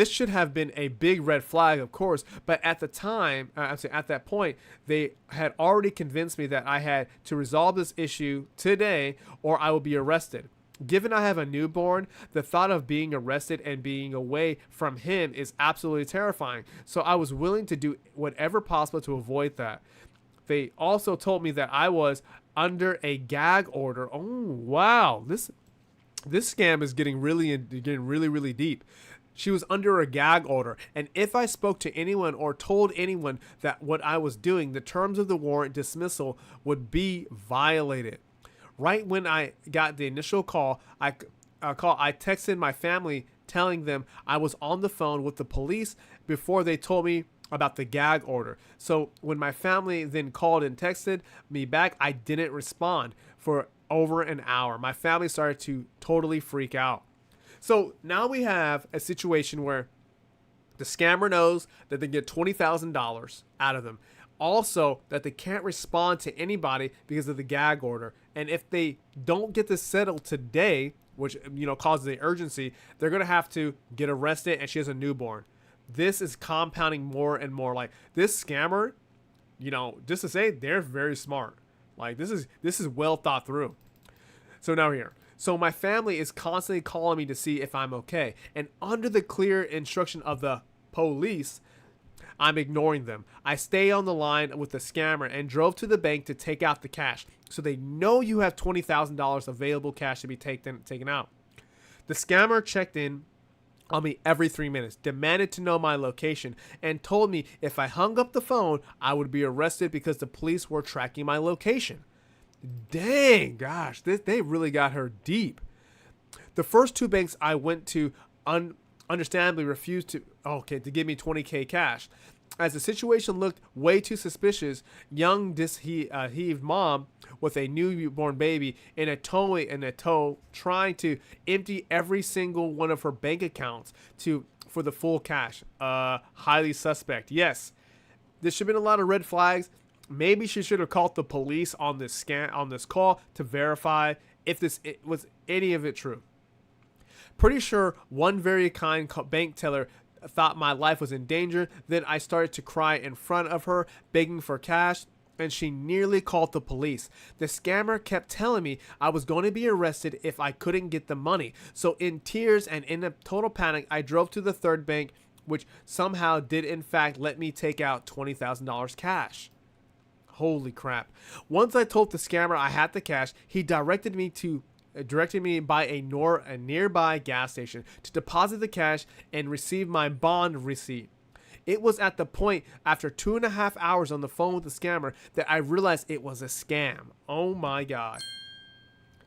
should have been a big red flag, of course, but at the time, at that point, they had already convinced me that I had to resolve this issue today or I will be arrested. Given I have a newborn, the thought of being arrested and being away from him is absolutely terrifying. So I was willing to do whatever possible to avoid that. They also told me that I was under a gag order. Oh, wow. This scam is getting really deep. She was under a gag order, and if I spoke to anyone or told anyone that what I was doing, the terms of the warrant dismissal would be violated. Right when I got the initial call, I texted my family telling them I was on the phone with the police before they told me about the gag order. So when my family then called and texted me back, I didn't respond for over an hour. My family started to totally freak out. So now we have a situation where the scammer knows that they get $20,000 out of them. Also, that they can't respond to anybody because of the gag order. And if they don't get this settled today, which causes the urgency, they're going to have to get arrested, and she has a newborn. This is compounding more and more. Like, this scammer, just to say, they're very smart. Like, this is well thought through. So now here. So my family is constantly calling me to see if I'm okay. And under the clear instruction of the police, I'm ignoring them. I stay on the line with the scammer and drove to the bank to take out the cash. So they know you have $20,000 available cash to be taken out. The scammer checked in on me every 3 minutes, demanded to know my location, and told me if I hung up the phone, I would be arrested because the police were tracking my location. Dang, gosh, they really got her deep. The first two banks I went to understandably refused to give me $20K cash. As the situation looked way too suspicious, young heaved mom with a newborn baby in a tow trying to empty every single one of her bank accounts for the full cash. Highly suspect. Yes, there should have been a lot of red flags. Maybe she should have called the police on this call to verify if was any of it true. Pretty sure one very kind bank teller thought my life was in danger. Then I started to cry in front of her, begging for cash, and she nearly called the police. The scammer kept telling me I was going to be arrested if I couldn't get the money. So in tears and in a total panic, I drove to the third bank, which somehow did in fact let me take out $20,000 cash. Holy crap. Once I told the scammer I had the cash, he directed me by a nearby gas station to deposit the cash and receive my bond receipt. It was at the point after 2.5 hours on the phone with the scammer that I realized it was a scam. Oh my God.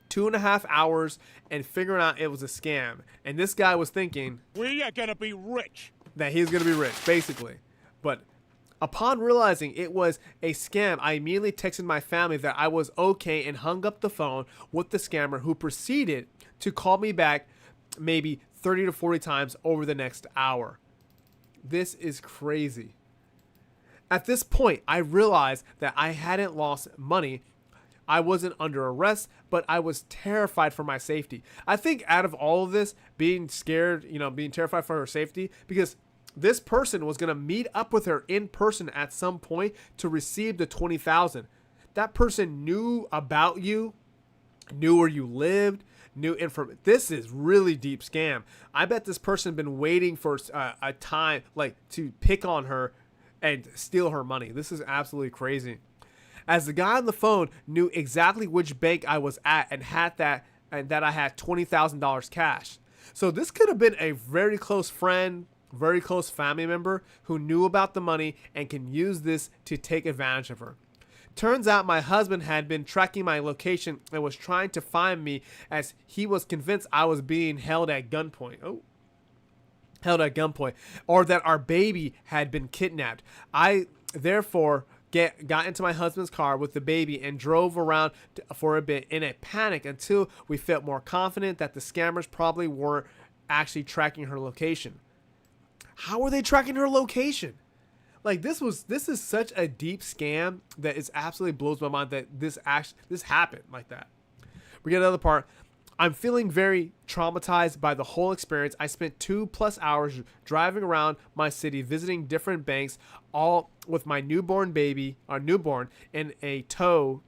2.5 hours and figuring out it was a scam. And this guy was thinking, we are gonna be rich. That he's gonna be rich, basically. But upon realizing it was a scam, I immediately texted my family that I was okay and hung up the phone with the scammer, who proceeded to call me back maybe 30 to 40 times over the next hour. This is crazy. At this point, I realized that I hadn't lost money. I wasn't under arrest, but I was terrified for my safety. I think out of all of this, being scared, being terrified for her safety, because this person was going to meet up with her in person at some point to receive the $20,000. That person knew about you, knew where you lived, knew information. This is really deep scam. I bet this person been waiting for a time to pick on her and steal her money. This is absolutely crazy. As the guy on the phone knew exactly which bank I was at and that I had $20,000 cash. So this could have been a very close friend, very close family member who knew about the money and can use this to take advantage of her. Turns out my husband had been tracking my location and was trying to find me, as he was convinced I was being held at gunpoint. Or that our baby had been kidnapped. I therefore got into my husband's car with the baby and drove around for a bit in a panic until we felt more confident that the scammers probably weren't actually tracking her location. How are they tracking her location? This is such a deep scam that it absolutely blows my mind that this happened like that. We get another part. I'm feeling very traumatized by the whole experience. I spent 2+ hours driving around my city, visiting different banks, all with my newborn in a tow.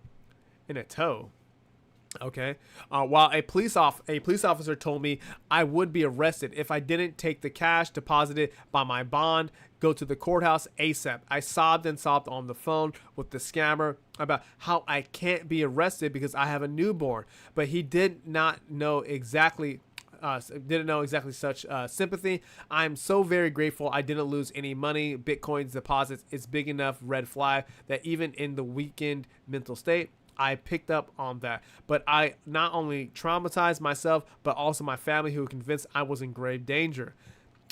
Okay. While a police officer told me I would be arrested if I didn't take the cash deposited by my bond, go to the courthouse ASAP. I sobbed on the phone with the scammer about how I can't be arrested because I have a newborn, but he did not know exactly such sympathy. I'm so very grateful I didn't lose any money. Bitcoin's deposits is big enough red flag that even in the weakened mental state, I picked up on that. But I not only traumatized myself, but also my family, who were convinced I was in grave danger.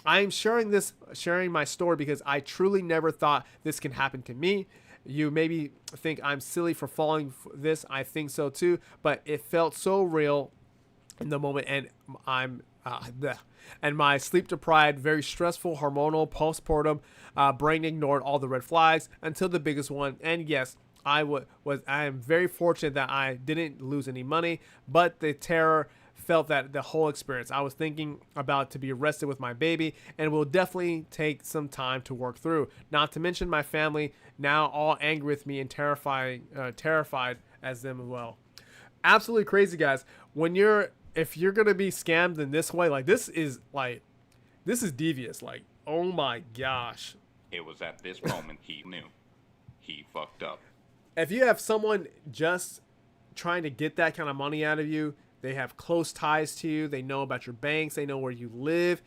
I am sharing my story because I truly never thought this can happen to me. You maybe think I'm silly for falling for this. I think so too, but it felt so real in the moment, and and my sleep deprived, very stressful, hormonal postpartum brain ignored all the red flags until the biggest one. And yes, I am very fortunate that I didn't lose any money, but the terror felt that the whole experience. I was thinking about to be arrested with my baby, and it will definitely take some time to work through. Not to mention my family now all angry with me and terrified as them as well. Absolutely crazy, guys. If you're gonna be scammed in this way, this is devious. Oh my gosh. It was at this moment he knew he fucked up. If you have someone just trying to get that kind of money out of you, they have close ties to you, they know about your banks, they know where you live,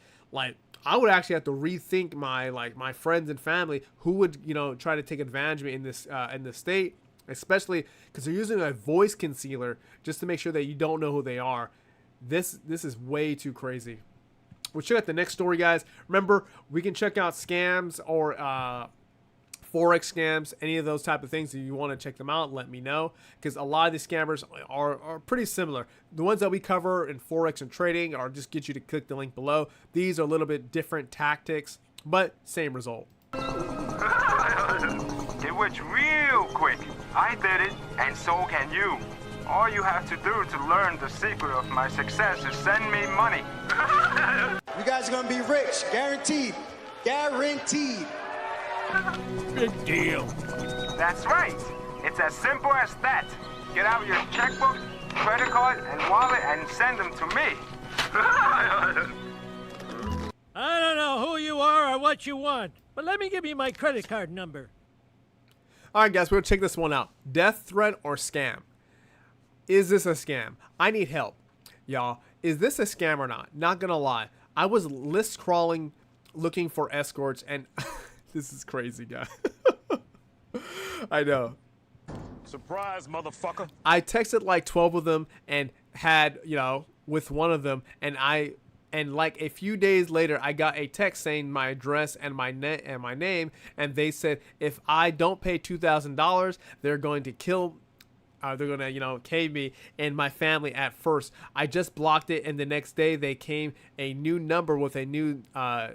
I would actually have to rethink my friends and family who would try to take advantage of me in this state, especially because they're using a voice concealer just to make sure that you don't know who they are. This is way too crazy. We'll check out the next story, guys. Remember, we can check out scams or Forex scams, any of those type of things. If you want to check them out, let me know, because a lot of these scammers are pretty similar. The ones that we cover in Forex and trading are just get you to click the link below. These are a little bit different tactics, but same result. It was real quick. I did it, and so can you. All you have to do to learn the secret of my success is send me money. You guys are gonna be rich, guaranteed. Guaranteed. Big deal. That's right. It's as simple as that. Get out your checkbook, credit card, and wallet and send them to me. I don't know who you are or what you want, but let me give you my credit card number. All right, guys, we're going to check this one out. Death threat or scam? Is this a scam? I need help. Y'all, is this a scam or not? Not going to lie. I was list crawling looking for escorts, and This is crazy, guy. I know. Surprise, motherfucker. I texted like 12 of them and had, you know, with one of them, and like a few days later, I got a text saying my address and my name, and they said if I don't pay $2,000, they're going to kill. They're gonna, you know, cave me and my family at first. I just blocked it, and the next day they came a new number with a new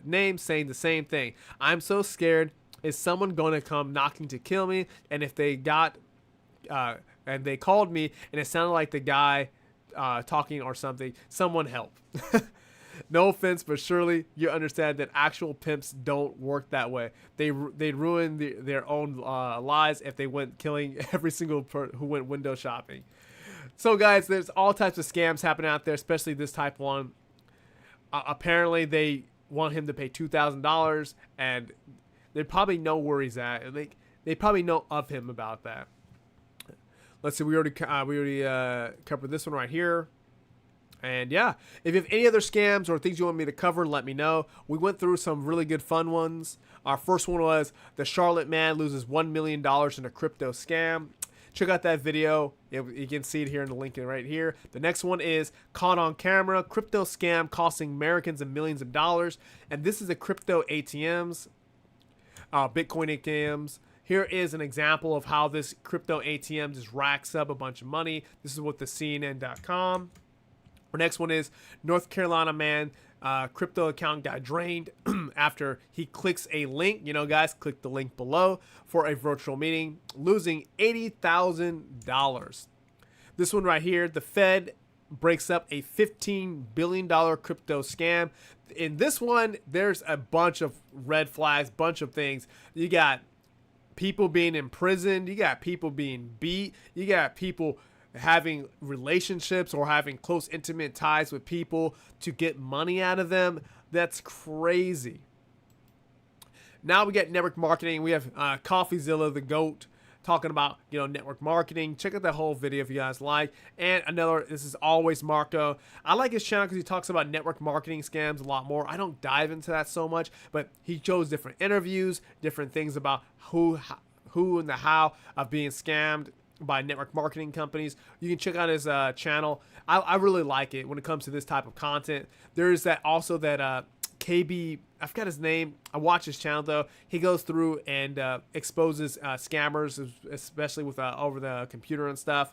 name saying the same thing. I'm so scared. Is someone gonna come knocking to kill me? And if they got, and they called me, and it sounded like the guy talking or something. Someone help. No offense, but surely you understand that actual pimps don't work that way. They'd ruin their own lives if they went killing every single who went window shopping. So guys, there's all types of scams happening out there, especially this type one. Apparently they want him to pay $2,000, and they probably know where he's at, and they probably know of him about that. Let's see, we already covered this one right here. And yeah, if you have any other scams or things you want me to cover, let me know. We went through some really good fun ones. Our first one was the Charlotte man loses $1 million in a crypto scam. Check out that video. You can see it here in the link right here. The next one is caught on camera, crypto scam costing Americans millions of dollars. And this is the crypto ATMs, Bitcoin ATMs. Here is an example of how this crypto ATM just racks up a bunch of money. This is what the CNN.com. Our next one is North Carolina man, crypto account got drained after he clicks a link. You know, guys, click the link below for a virtual meeting, losing $80,000. This one right here, the Fed breaks up a $15 billion crypto scam. In this one, there's a bunch of red flags, bunch of things. You got people being imprisoned. You got people being beat. You got people having relationships or having close intimate ties with people to get money out of them. That's crazy. Now we get network marketing. We have CoffeeZilla, the GOAT, talking about, you know, network marketing. Check out that whole video if you guys like. And another, this is always Marco. I like his channel because he talks about network marketing scams a lot more. I don't dive into that so much, but he shows different interviews, different things about who and the how of being scammed by network marketing companies. You can check out his channel. I really like it when it comes to this type of content. There's that also that KB, I forgot his name. I watch his channel though. He goes through and exposes scammers, especially with over the computer and stuff.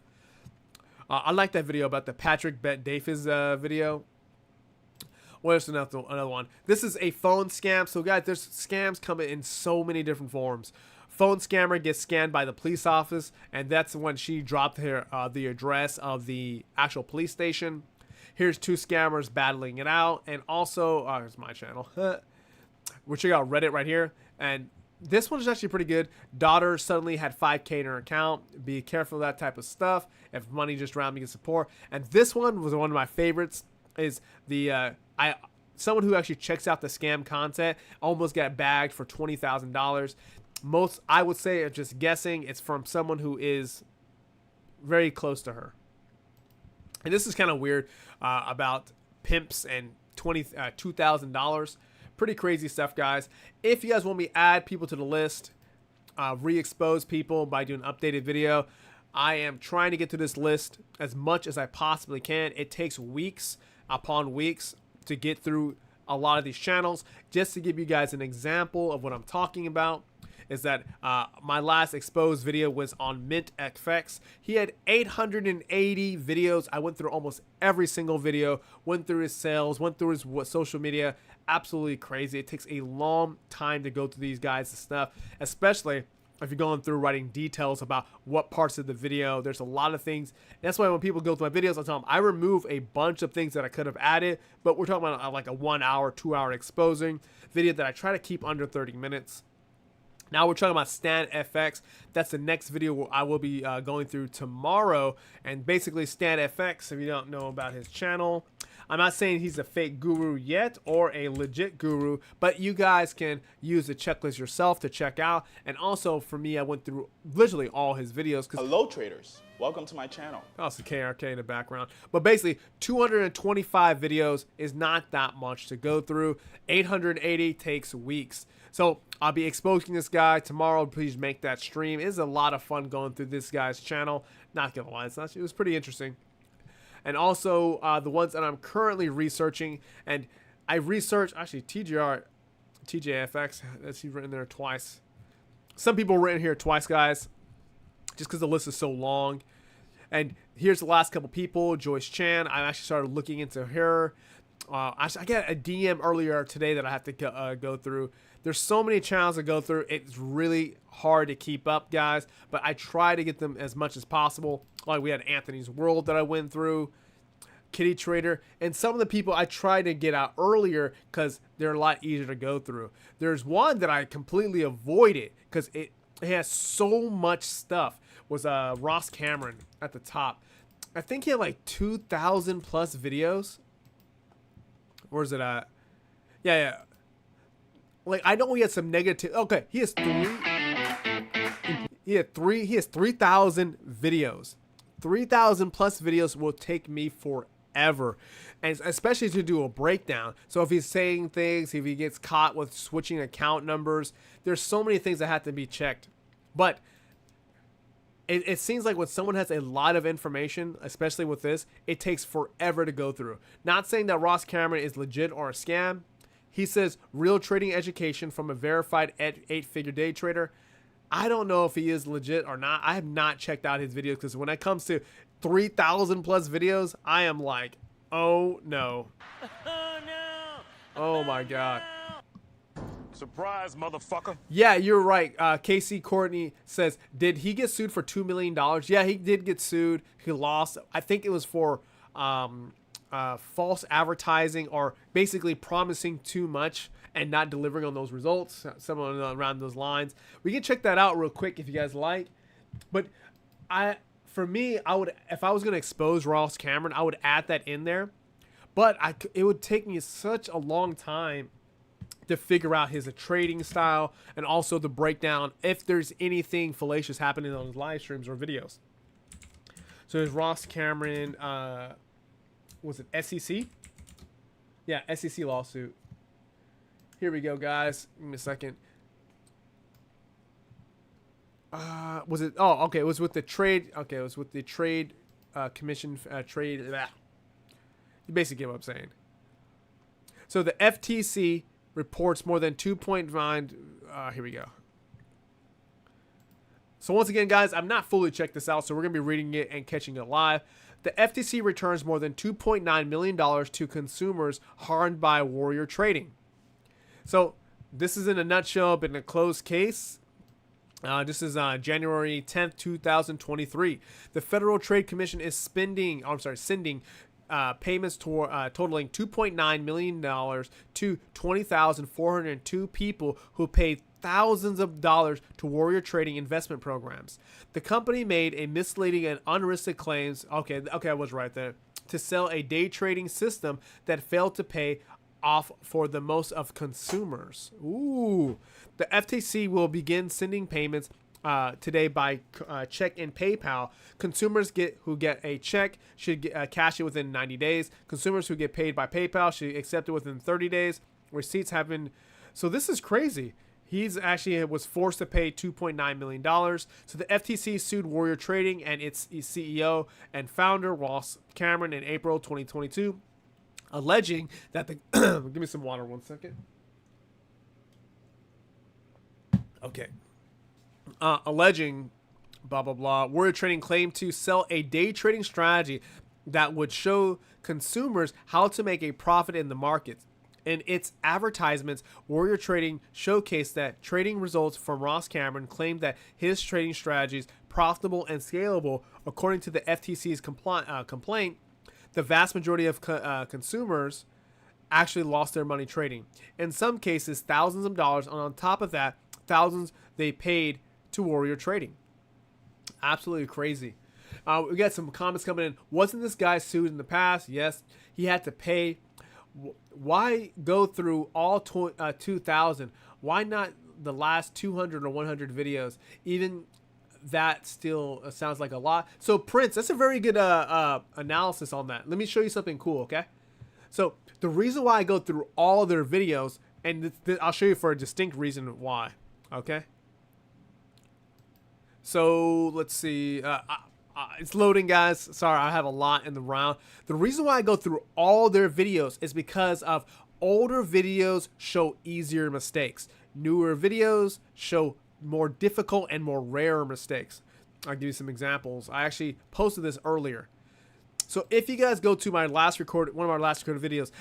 I like that video about the Patrick Bet Davis video. What is another one? This is a phone scam. So guys, there's scams coming in so many different forms. Phone scammer gets scanned by the police office, and that's when she dropped her the address of the actual police station. Here's two scammers battling it out, and also here's my channel. We'll check out Reddit right here, and this one is actually pretty good. Daughter suddenly had $5K in her account. Be careful of that type of stuff. If money just around, me can support. And this one was one of my favorites. Is the someone who actually checks out the scam content almost got bagged for $20,000. Most, I would say, just guessing, it's from someone who is very close to her. And this is kind of weird about pimps and $2,000. Pretty crazy stuff, guys. If you guys want me to add people to the list, re-expose people by doing an updated video, I am trying to get to this list as much as I possibly can. It takes weeks upon weeks to get through a lot of these channels. Just to give you guys an example of what I'm talking about, is that my last exposed video was on MintFX. He had 880 videos. I went through almost every single video, went through his sales, went through his social media. Absolutely crazy. It takes a long time to go through these guys' stuff, especially if you're going through writing details about what parts of the video. There's a lot of things. That's why when people go through my videos, I tell them I remove a bunch of things that I could have added, but we're talking about like a 1 hour, 2 hour exposing video that I try to keep under 30 minutes. Now we're talking about Stan FX. That's the next video I will be going through tomorrow. And basically Stan FX, if you don't know about his channel, I'm not saying he's a fake guru yet or a legit guru, but you guys can use the checklist yourself to check out. And also for me, I went through literally all his videos. Hello traders. welcome to my channel. Also KRK in the background. But basically, 225 videos is not that much to go through. 880 takes weeks. So I'll be exposing this guy tomorrow. Please make that stream. It is a lot of fun going through this guy's channel. Not gonna lie, it was pretty interesting. And also the ones that I'm currently researching, and I researched actually TJFX. That's written there twice. Some people written here twice, guys, just because the list is so long. And here's the last couple people. Joyce Chan. I actually started looking into her. I got a DM earlier today that I have to go through. There's so many channels to go through. It's really hard to keep up, guys. But I try to get them as much as possible. Like we had Anthony's World that I went through, Kitty Trader, and some of the people I try to get out earlier because they're a lot easier to go through. There's one that I completely avoided because it has so much stuff. Was Ross Cameron at the top. I think he had like 2,000 plus videos. Where's it at? Yeah. Like I know he had some negative. Okay, he has 3,000 videos. 3,000 plus videos will take me forever, and especially to do a breakdown. So if he's saying things, if he gets caught with switching account numbers, there's so many things that have to be checked. But it seems like when someone has a lot of information, especially with this, it takes forever to go through. Not saying that Ross Cameron is legit or a scam. He says real trading education from a verified 8-figure day trader. I don't know if he is legit or not. I have not checked out his videos because when it comes to 3,000 plus videos, I am like, oh no. Oh no. Oh my God. Surprise, motherfucker. Yeah, you're right. KC Courtney says, did he get sued for $2 million? Yeah, he did get sued. He lost. I think it was for false advertising or basically promising too much and not delivering on those results. Something around those lines. We can check that out real quick if you guys like. But for me, I would, if I was going to expose Ross Cameron, I would add that in there. But it would take me such a long time to figure out his trading style and also the breakdown if there's anything fallacious happening on his live streams or videos. So there's Ross Cameron, was it SEC? Yeah, SEC lawsuit. Here we go, guys. Give me a second. Was it? Oh, okay. It was with the trade. Okay, it was with the trade commission. Trade. Blah. You basically get what I'm saying. So the FTC reports more than 2.9. Here we go. So once again, guys, I'm not fully checked this out, so we're gonna be reading it and catching it live. The FTC returns more than $2.9 million to consumers harmed by warrior trading. So this is in a nutshell, but in a closed case. This is January 10th, 2023. The Federal Trade Commission is sending payments totaling $2.9 million to 20,402 people who paid thousands of dollars to warrior trading investment programs. The company made a misleading and unrealistic claims. Okay, I was right there. To sell a day trading system that failed to pay off for the most of consumers. Ooh. The FTC will begin sending payments today by check and PayPal. Consumers who get a check should cash it within 90 days. Consumers who get paid by PayPal should accept it within 30 days. Receipts have been... So this is crazy. He's actually was forced to pay $2.9 million. So the FTC sued Warrior Trading and its CEO and founder, Ross Cameron, in April 2022, alleging that the... Give me some water 1 second. Okay. Alleging, blah, blah, blah, Warrior Trading claimed to sell a day trading strategy that would show consumers how to make a profit in the markets. In its advertisements, Warrior Trading showcased that trading results from Ross Cameron claimed that his trading strategies profitable and scalable. According to the FTC's complaint, the vast majority of consumers actually lost their money trading. In some cases, thousands of dollars, and on top of that, thousands they paid to Warrior Trading. Absolutely crazy. We got some comments coming in. Wasn't this guy sued in the past? Yes, he had to pay. Why go through all 2,000? Why not the last 200 or 100 videos? Even that still sounds like a lot. So Prince, that's a very good analysis on that. Let me show you something cool, okay? So the reason why I go through all their videos, and I'll show you for a distinct reason why, okay? So let's see. It's loading, guys. Sorry, I have a lot in the round. The reason why I go through all their videos is because of older videos show easier mistakes. Newer videos show more difficult and more rare mistakes. I'll give you some examples. I actually posted this earlier. So if you guys go to one of my last recorded videos,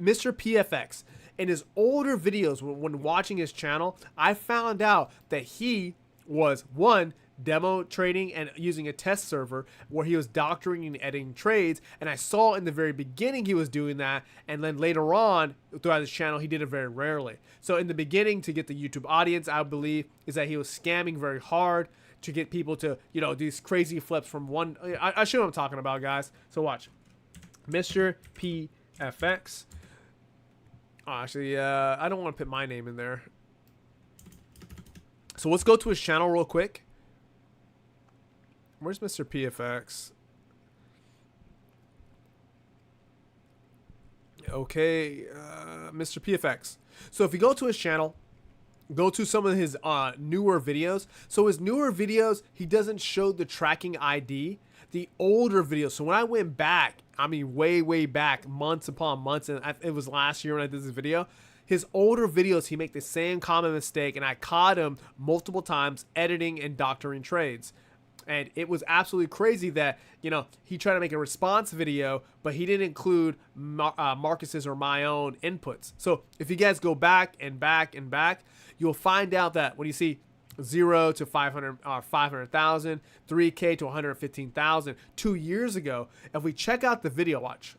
Mr. PFX, in his older videos, when watching his channel, I found out that he was, one, demo trading and using a test server where he was doctoring and editing trades, and I saw in the very beginning he was doing that, and then later on throughout his channel he did it very rarely. So in the beginning, to get the YouTube audience, I believe, is that he was scamming very hard to get people to, you know, do these crazy flips from one. I show what I'm talking about, guys. So watch. Mr. PFX. Oh, actually, I don't want to put my name in there. So let's go to his channel real quick. Where's Mr. PFX? Okay, Mr. PFX. So if you go to his channel, go to some of his newer videos. So his newer videos, he doesn't show the tracking ID. The older videos, so when I went back, I mean way back, months upon months, and it was last year when I did this video, his older videos, he make the same common mistake, and I caught him multiple times editing and doctoring trades. And it was absolutely crazy that, you know, he tried to make a response video, but he didn't include Marcus's or my own inputs. So if you guys go back and back and back, you'll find out that when you see 0 to 500,000, 3K to 115,000 2 years ago, if we check out the video, watch.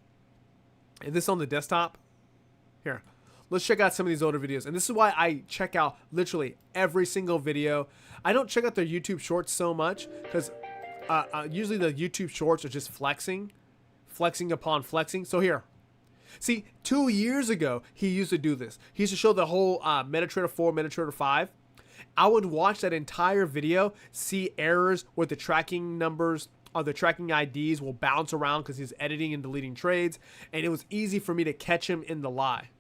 And this on the desktop. Here, let's check out some of these older videos. And this is why I check out literally every single video. I don't check out their YouTube shorts so much because usually the YouTube shorts are just flexing upon flexing. So here, see, 2 years ago, he used to do this. He used to show the whole MetaTrader 4, MetaTrader 5. I would watch that entire video, see errors where the tracking numbers or the tracking IDs will bounce around because he's editing and deleting trades. And it was easy for me to catch him in the lie.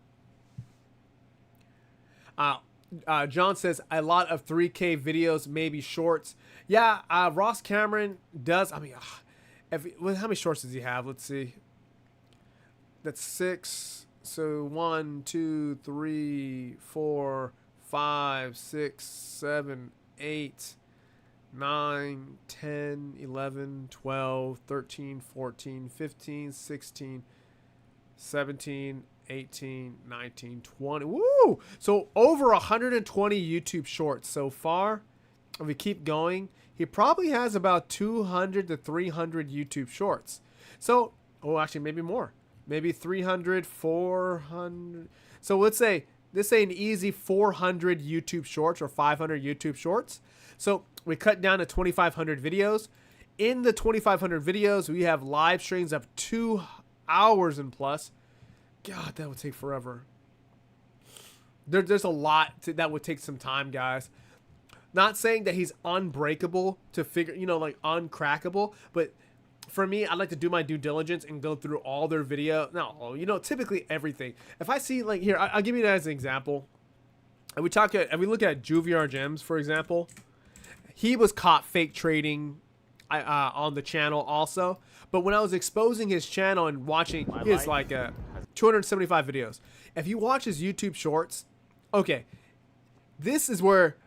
John says a lot of 3K videos, maybe shorts. Yeah, Ross Cameron does. I mean, how many shorts does he have? Let's see. That's 6. So 1, 2, 3, 4, 5, 6, 7, 8, 9, 10, 11, 12, 13, 14, 15, 16, 17, 18, 19, 20. Woo! So over 120 YouTube shorts so far. If we keep going, he probably has about 200 to 300 YouTube shorts. So, oh, actually maybe more. Maybe 300, 400. So let's say an easy 400 YouTube shorts or 500 YouTube shorts. So we cut down to 2,500 videos. In the 2,500 videos, we have live streams of 2 hours and plus. God, that would take forever. There's a lot that would take some time, guys. Not saying that he's unbreakable to figure, you know, like uncrackable, but for me, I like to do my due diligence and go through all their video. No, you know, typically everything. If I see, like, here, I'll give you that as an example. And we look at Juviar Gems, for example. He was caught fake trading on the channel also. But when I was exposing his channel and watching his 275 videos, if you watch his YouTube shorts, okay, this is where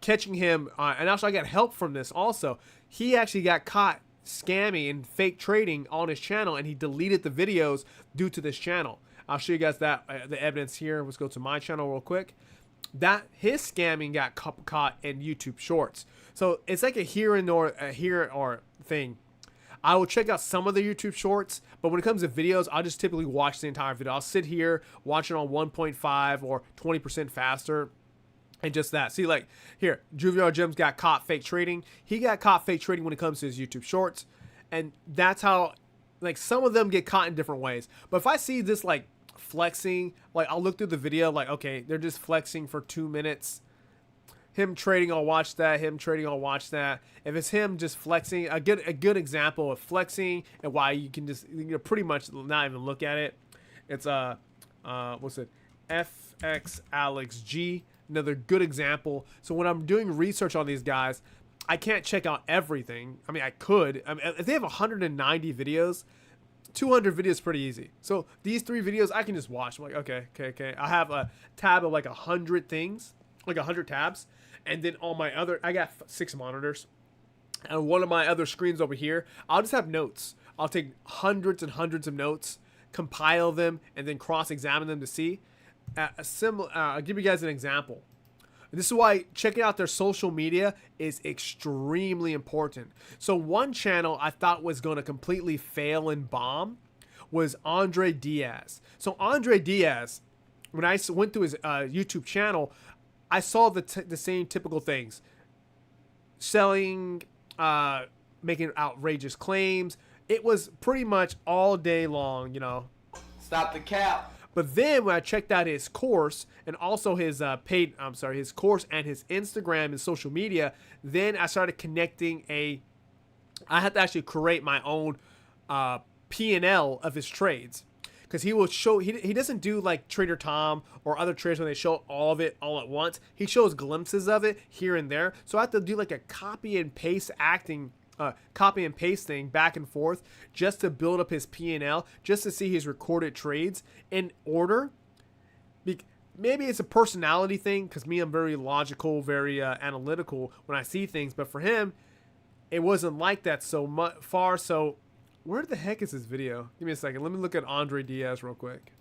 catching him, and actually I got help from this also. He actually got caught scamming and fake trading on his channel, and he deleted the videos due to this channel. I'll show you guys that the evidence here. Let's go to my channel real quick. That his scamming got caught in YouTube Shorts. So it's like a here or thing. I will check out some of the YouTube Shorts, but when it comes to videos, I'll just typically watch the entire video. I'll sit here, watch it on 1.5 or 20% faster. And just that. See, like, here, Juviar Gems got caught fake trading. He got caught fake trading when it comes to his YouTube Shorts. And that's how, like, some of them get caught in different ways. But if I see this, like, flexing, like, I'll look through the video, like, okay, they're just flexing for 2 minutes. him trading, I'll watch that. Him trading, I'll watch that. If it's him just flexing, a good example of flexing and why you can just pretty much not even look at it. It's what's it? FX Alex G. Another good example. So when I'm doing research on these guys, I can't check out everything. I mean, I could. I mean, if they have 190 videos, 200 videos is pretty easy. So these 3 videos I can just watch. I'm like, okay. I have a tab of like 100 things, like 100 tabs. And then on my other, I got 6 monitors. And one of my other screens over here, I'll just have notes. I'll take hundreds and hundreds of notes, compile them, and then cross-examine them to see. I'll give you guys an example. This is why checking out their social media is extremely important. So one channel I thought was going to completely fail and bomb was Andre Diaz. So Andre Diaz, when I went through his YouTube channel, I saw the same typical things. Selling, making outrageous claims. It was pretty much all day long, you know. Stop the cap. But then when I checked out his course and also his his course and his Instagram and social media, then I started connecting I had to actually create my own P&L of his trades. Because he will show, he doesn't do like Trader Tom or other traders when they show all of it all at once. He shows glimpses of it here and there. So I have to do like a copy and paste thing back and forth just to build up his P&L, just to see his recorded trades in order. Maybe it's a personality thing because me, I'm very logical, very analytical when I see things. But for him, it wasn't like that so far. So where the heck is this video? Give me a second. Let me look at Andre Diaz real quick.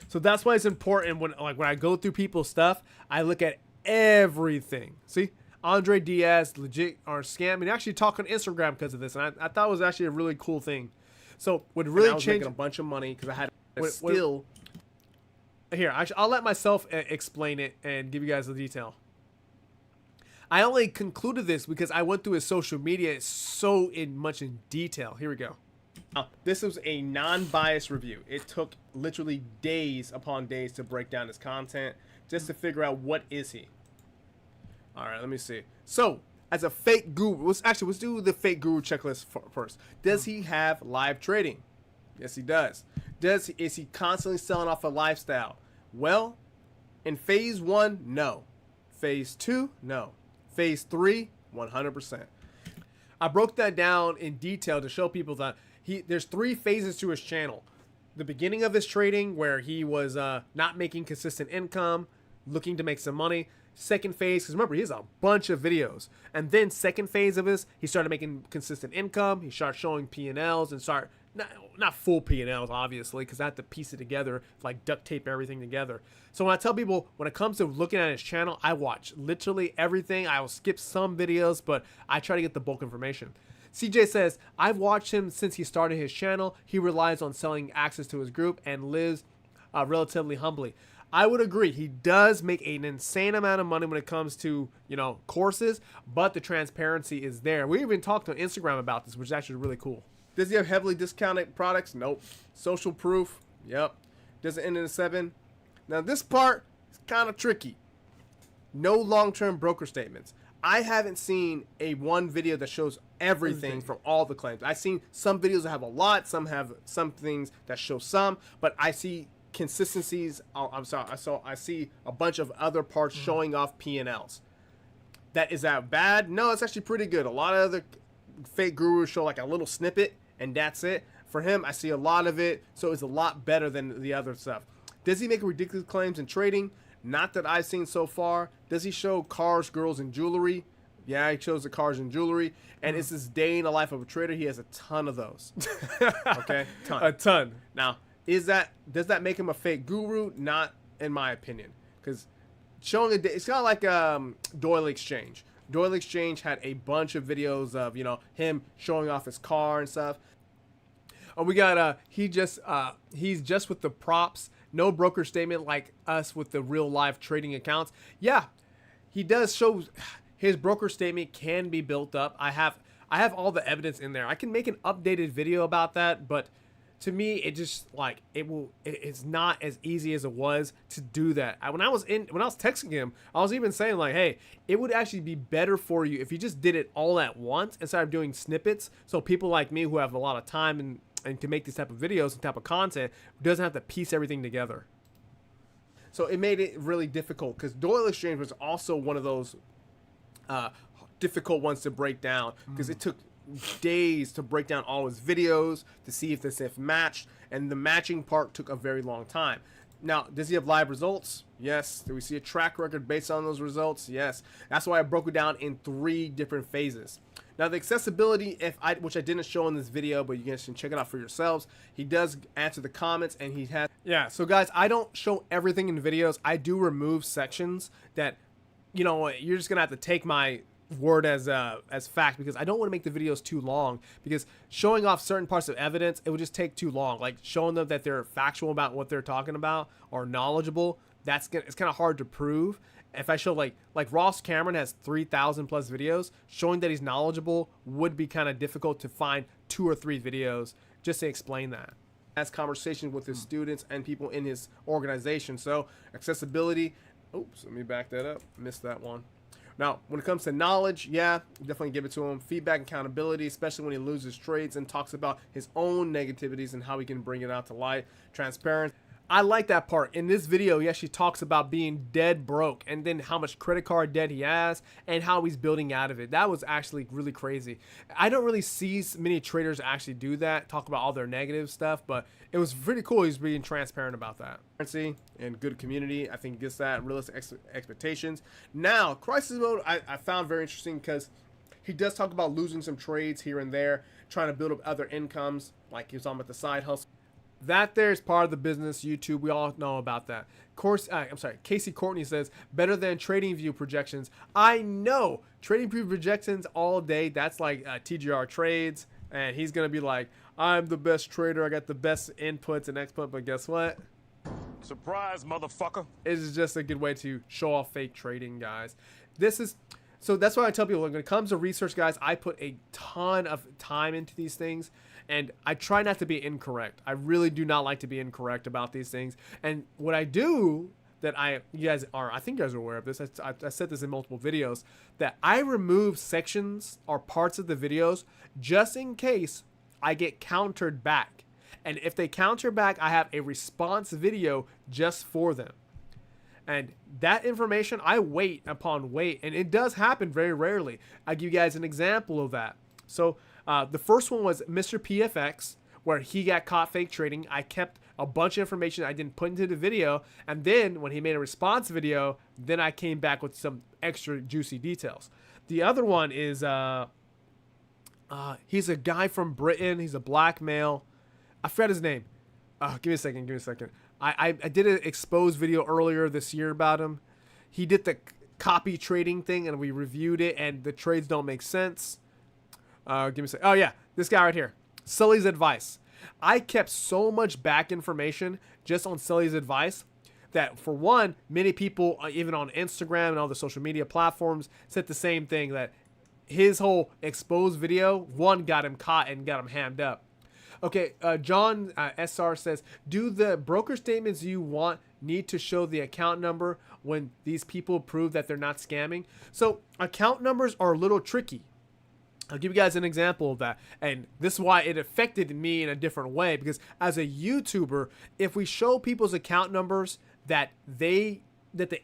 So that's why it's important when I go through people's stuff, I look at everything. See? Andre Diaz, legit or scam, and actually talk on Instagram because of this, and I thought it was actually a really cool thing. So what really changed? Making a bunch of money because I had a skill. Here, I'll let myself explain it and give you guys the detail. I only concluded this because I went through his social media so much in detail. Here we go. Now, this was a non-biased review. It took literally days upon days to break down his content just to figure out what is he. All right, let me see. So, as a fake guru, let's do the fake guru checklist first. Does he have live trading? Yes, he does. Is he constantly selling off a lifestyle? Well, in phase 1, no. Phase 2, no. Phase 3, 100%. I broke that down in detail to show people that there's 3 phases to his channel. The beginning of his trading, where he was not making consistent income, looking to make some money. Second phase, because remember, he has a bunch of videos. And then second phase of his, he started making consistent income. He started showing P&Ls and not full P&Ls, obviously, because I have to piece it together, like duct tape everything together. So when I tell people, when it comes to looking at his channel, I watch literally everything. I will skip some videos, but I try to get the bulk information. CJ says, I've watched him since he started his channel. He relies on selling access to his group and lives relatively humbly. I would agree. He does make an insane amount of money when it comes to, courses, but the transparency is there. We even talked on Instagram about this, which is actually really cool. Does he have heavily discounted products? Nope. Social proof? Yep. Does it end in a 7? Now this part is kind of tricky. No long-term broker statements. I haven't seen one video that shows everything from all the claims. I've seen some videos that have a lot, some have some things that show some, but I see consistencies. I see a bunch of other parts showing off P&Ls. Is that bad? No, it's actually pretty good. A lot of other fake gurus show like a little snippet and that's it. For him, I see a lot of it, so it's a lot better than the other stuff. Does he make ridiculous claims in trading? Not that I've seen so far. Does he show cars, girls, and jewelry? Yeah, he shows the cars and jewelry. And it's this day in the life of a trader. He has a ton of those. Okay? A ton. Now, does that make him a fake guru? Not in my opinion. Because it's kind of like Doyle Exchange. Doyle Exchange had a bunch of videos of, him showing off his car and stuff. Oh, we got he's just with the props. No broker statement like us with the real live trading accounts. Yeah, he does show his broker statement can be built up. I have all the evidence in there. I can make an updated video about that, but to me, it just like it's not as easy as it was to do that. When I was texting him, I was even saying like, hey, it would actually be better for you if you just did it all at once instead of doing snippets. So people like me who have a lot of time and to make this type of videos and type of content doesn't have to piece everything together. So it made it really difficult because Doyle Exchange was also one of those difficult ones to break down because it took days to break down all his videos to see if this matched, and the matching part took a very long time. Now, does he have live results? Yes. Do we see a track record based on those results? Yes. That's why I broke it down in 3 different phases. Now, the accessibility, which I didn't show in this video, but you guys can check it out for yourselves. He does answer the comments, and he has. Yeah. So, guys, I don't show everything in videos. I do remove sections that, you know, you're just gonna have to take my word as fact, because I don't want to make the videos too long, because showing off certain parts of evidence, it would just take too long. Like showing them that they're factual about what they're talking about or knowledgeable, it's kind of hard to prove. If I show like Ross Cameron has 3,000 plus videos, showing that he's knowledgeable would be kind of difficult to find 2 or 3 videos just to explain that. Has conversations with his students and people in his organization. So accessibility, oops, let me back that up, missed that one. Now, when it comes to knowledge, yeah, definitely give it to him. Feedback and accountability, especially when he loses trades and talks about his own negativities and how he can bring it out to light. Transparent. I like that part. In this video, he actually talks about being dead broke and then how much credit card debt he has and how he's building out of it. That was actually really crazy. I don't really see many traders actually do that, talk about all their negative stuff, but it was pretty cool. He's being transparent about that. Transparency and good community, I think, gets that. Realistic expectations. Now, crisis mode, I found very interesting because he does talk about losing some trades here and there, trying to build up other incomes, like he was talking about the side hustle. That there is part of the business, YouTube. We all know about that. Casey Courtney says, better than trading view projections. I know. Trading view projections all day. That's like TGR trades. And he's going to be like, I'm the best trader. I got the best inputs and outputs. But guess what? Surprise, motherfucker. It is just a good way to show off fake trading, guys. So that's why I tell people, when it comes to research, guys, I put a ton of time into these things. And I try not to be incorrect. I really do not like to be incorrect about these things. And what I do that I think you guys are aware of this. I said this in multiple videos, that I remove sections or parts of the videos just in case I get countered back. And if they counter back, I have a response video just for them. And that information, I wait upon wait. And it does happen very rarely. I'll give you guys an example of that. So the first one was Mr. PFX, where he got caught fake trading. I kept a bunch of information I didn't put into the video. And then when he made a response video, then I came back with some extra juicy details. The other one is he's a guy from Britain. He's a black male. I forgot his name. Give me a second. I did an exposed video earlier this year about him. He did the copy trading thing, and we reviewed it, and the trades don't make sense. Give me a second. Oh, yeah. This guy right here. Sully's advice. I kept so much back information just on Sully's advice that, for one, many people, even on Instagram and all the social media platforms, said the same thing, that his whole exposed video, one, got him caught and got him hammed up. Okay, John SR says, do the broker statements you want need to show the account number when these people prove that they're not scamming? So account numbers are a little tricky. I'll give you guys an example of that. And this is why it affected me in a different way, because as a YouTuber, if we show people's account numbers that the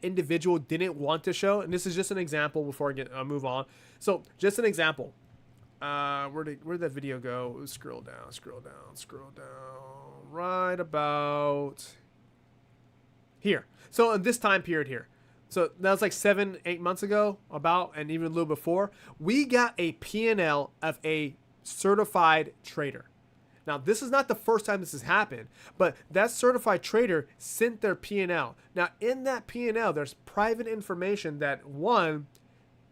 individual didn't want to show, and this is just an example before I move on. So just an example. Where'd that video go? Scroll down. Right about here. So in this time period here. So that was like 7-8 months ago, and even a little before, we got a P&L of a certified trader. Now, this is not the first time this has happened, but that certified trader sent their P&L. Now, in that P&L, there's private information that, one,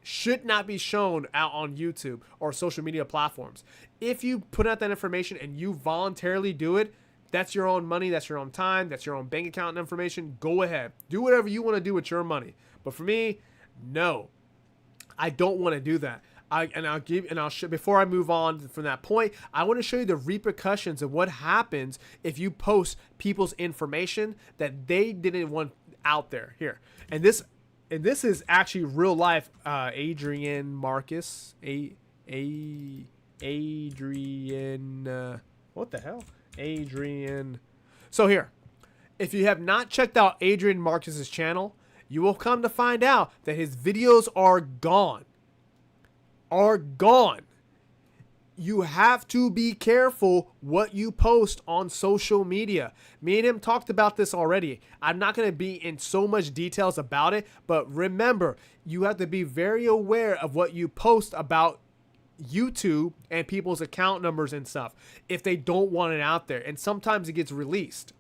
should not be shown out on YouTube or social media platforms. If you put out that information and you voluntarily do it, that's your own money, that's your own time, that's your own bank account information. Go ahead. Do whatever you want to do with your money. But for me, no. I don't want to do that. Before I move on from that point, I want to show you the repercussions of what happens if you post people's information that they didn't want out there. Here, and this is actually real life. Adrian Marcus, Adrian, what the hell, Adrian. So here, if you have not checked out Adrian Marcus's channel, you will come to find out that his videos are gone. You have to be careful what you post on social media. Me and him talked about this already. I'm not going to be in so much details about it, but remember, you have to be very aware of what you post about YouTube and people's account numbers and stuff if they don't want it out there. And sometimes it gets released.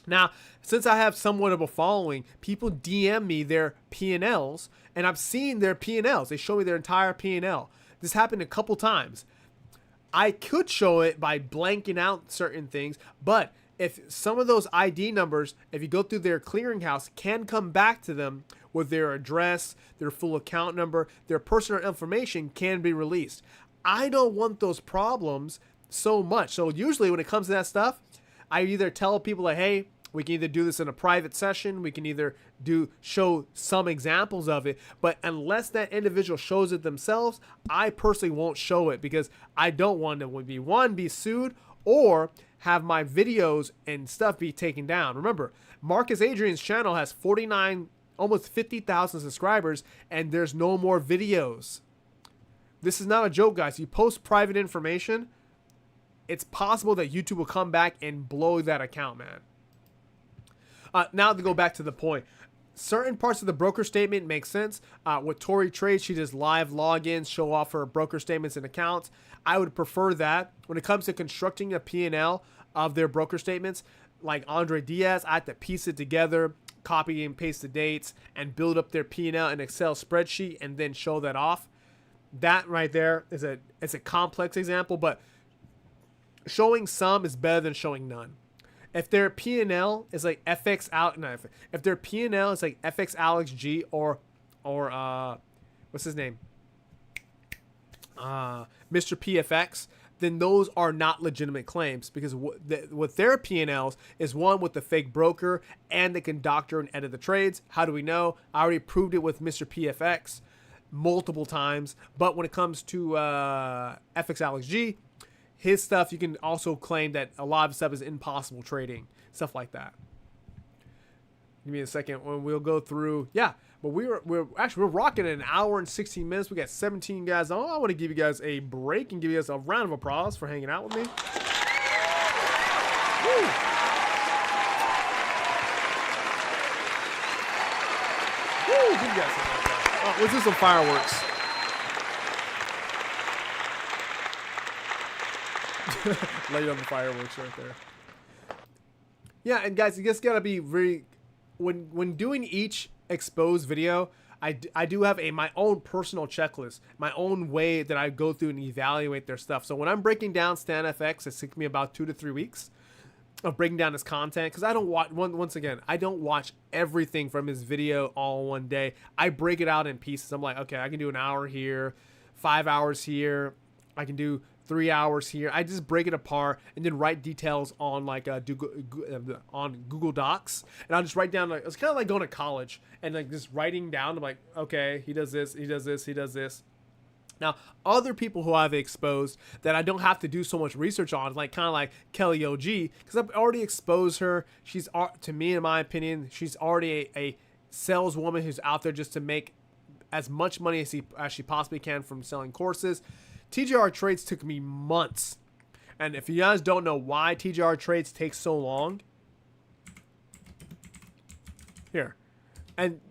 Now, since I have somewhat of a following, people DM me their P&Ls, and I've seen their P&Ls. They show me their entire P&L. This happened a couple times. I could show it by blanking out certain things, but if some of those ID numbers, if you go through their clearinghouse, can come back to them with their address, their full account number, their personal information can be released. I don't want those problems so much. So usually when it comes to that stuff, I either tell people like, hey, we can either do this in a private session, we can either show some examples of it, but unless that individual shows it themselves, I personally won't show it because I don't want to be sued or have my videos and stuff be taken down. Remember, Marcus Adrian's channel has 49, almost 50,000 subscribers, and there's no more videos. This is not a joke, guys. You post private information, it's possible that YouTube will come back and blow that account, man. Now to go back to the point. Certain parts of the broker statement make sense. With Tori Trade, she does live logins, show off her broker statements and accounts. I would prefer that. When it comes to constructing a P&L of their broker statements, like Andre Diaz, I have to piece it together, copy and paste the dates, and build up their P&L in Excel spreadsheet and then show that off. That right there is a complex example, but showing some is better than showing none. If their P&L is like if their P&L is like FX Alex G or what's his name? Mr. PFX, then those are not legitimate claims because what their P&Ls is one with the fake broker and they can doctor and edit the trades. How do we know? I already proved it with Mr. PFX multiple times, but when it comes to FX Alex G, his stuff, you can also claim that a lot of stuff is impossible trading, stuff like that. Give me a second when we'll go through. Yeah, but we're rocking an hour and 16 minutes. We got 17 guys on. I want to give you guys a break and give you guys a round of applause for hanging out with me. Woo. Woo, give you guys some applause. Oh, let's do some fireworks. Light on the fireworks right there. Yeah, and guys, you just gotta be very when doing each exposed video. I do have my own personal checklist, my own way that I go through and evaluate their stuff. So when I'm breaking down StanFX, it takes me about 2 to 3 weeks of breaking down his content because I don't watch once again. I don't watch everything from his video all in one day. I break it out in pieces. I'm like, okay, I can do an hour here, 5 hours here. I can do 3 hours here. I just break it apart and then write details on like on Google Docs, and I'll just write down like it's kind of like going to college and like just writing down. I'm like, okay, he does this, he does this, he does this. Now, other people who I've exposed that I don't have to do so much research on, like kind of like Kelly OG, because I've already exposed her. She's, to me, in my opinion, she's already a saleswoman who's out there just to make as much money as she possibly can from selling courses. TJR Trades took me months. And if you guys don't know why TJR Trades takes so long, here. And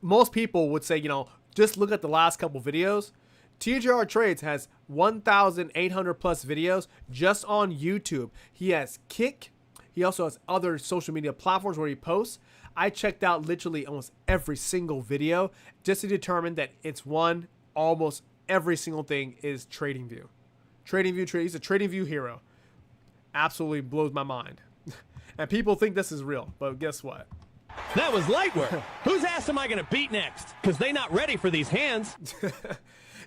most people would say, just look at the last couple videos. TJR Trades has 1,800 plus videos just on YouTube. He has Kick. He also has other social media platforms where he posts. I checked out literally almost every single video just to determine that it's almost every single thing is TradingView. He's a TradingView hero. Absolutely blows my mind. And people think this is real, but guess what? That was light work. Whose ass am I going to beat next? Because they not ready for these hands.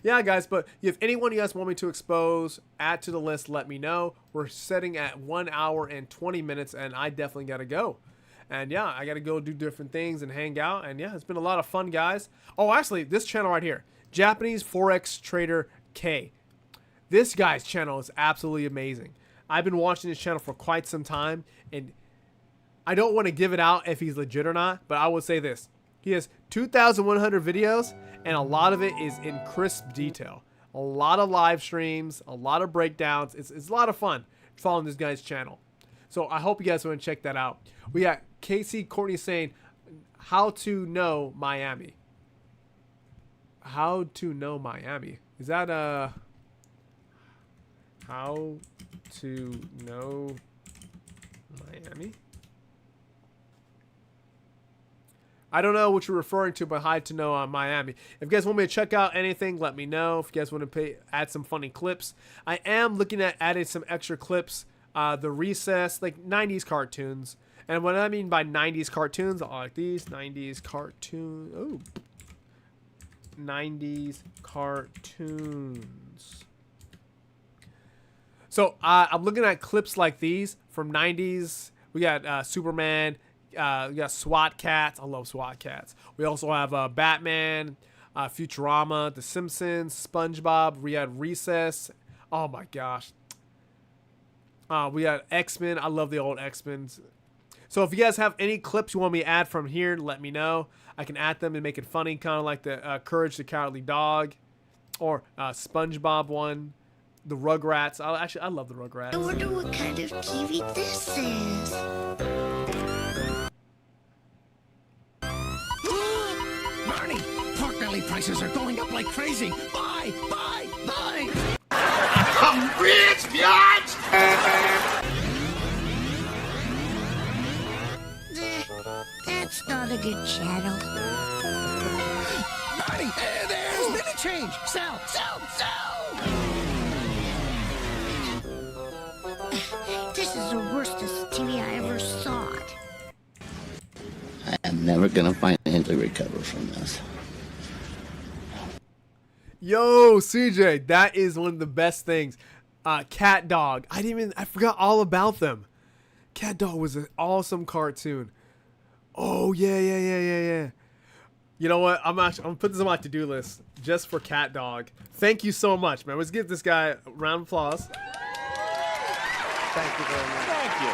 Yeah, guys, but if anyone you guys want me to expose, add to the list, let me know. We're sitting at 1 hour and 20 minutes, and I definitely got to go. And yeah, I got to go do different things and hang out. And yeah, it's been a lot of fun, guys. Oh, actually, this channel right here, Japanese Forex Trader K. This guy's channel is absolutely amazing. I've been watching this channel for quite some time, and I don't want to give it out if he's legit or not, but I will say this. He has 2,100 videos, and a lot of it is in crisp detail. A lot of live streams, a lot of breakdowns. It's a lot of fun following this guy's channel. So I hope you guys want to check that out. We got Casey Courtney saying, how to know Miami. How to know Miami. Is that how to know Miami? I don't know what you're referring to, but how to know Miami. If you guys want me to check out anything, let me know. If you guys want to add some funny clips, I am looking at adding some extra clips. The Recess, like 90s cartoons. And what I mean by 90s cartoons, I like these 90s cartoons. Oh, 90s cartoons. So I'm looking at clips like these from 90s. We got Superman. We got SWAT Cats. I love SWAT Cats. We also have Batman, Futurama, The Simpsons, SpongeBob. We had Recess. Oh my gosh. We got X-Men. I love the old X-Men. So if you guys have any clips you want me to add from here, let me know. I can add them and make it funny, kind of like the Courage the Cowardly Dog, or SpongeBob one, the Rugrats. I love the Rugrats. I wonder what kind of TV this is. Barney, pork belly prices are going up like crazy. Buy, buy, buy. I'm rich, bitch! That's not a good channel. Barney, there's minute change. Sell, sell, sell. This is the worstest TV I ever saw. I am never gonna find him to recover from this. Yo, CJ, that is one of the best things. Cat Dog. I forgot all about them. Cat Dog was an awesome cartoon. Oh, yeah. You know what? I'm gonna put this on my to-do list just for Cat Dog. Thank you so much, man. Let's give this guy a round of applause. Thank you very much. Thank you.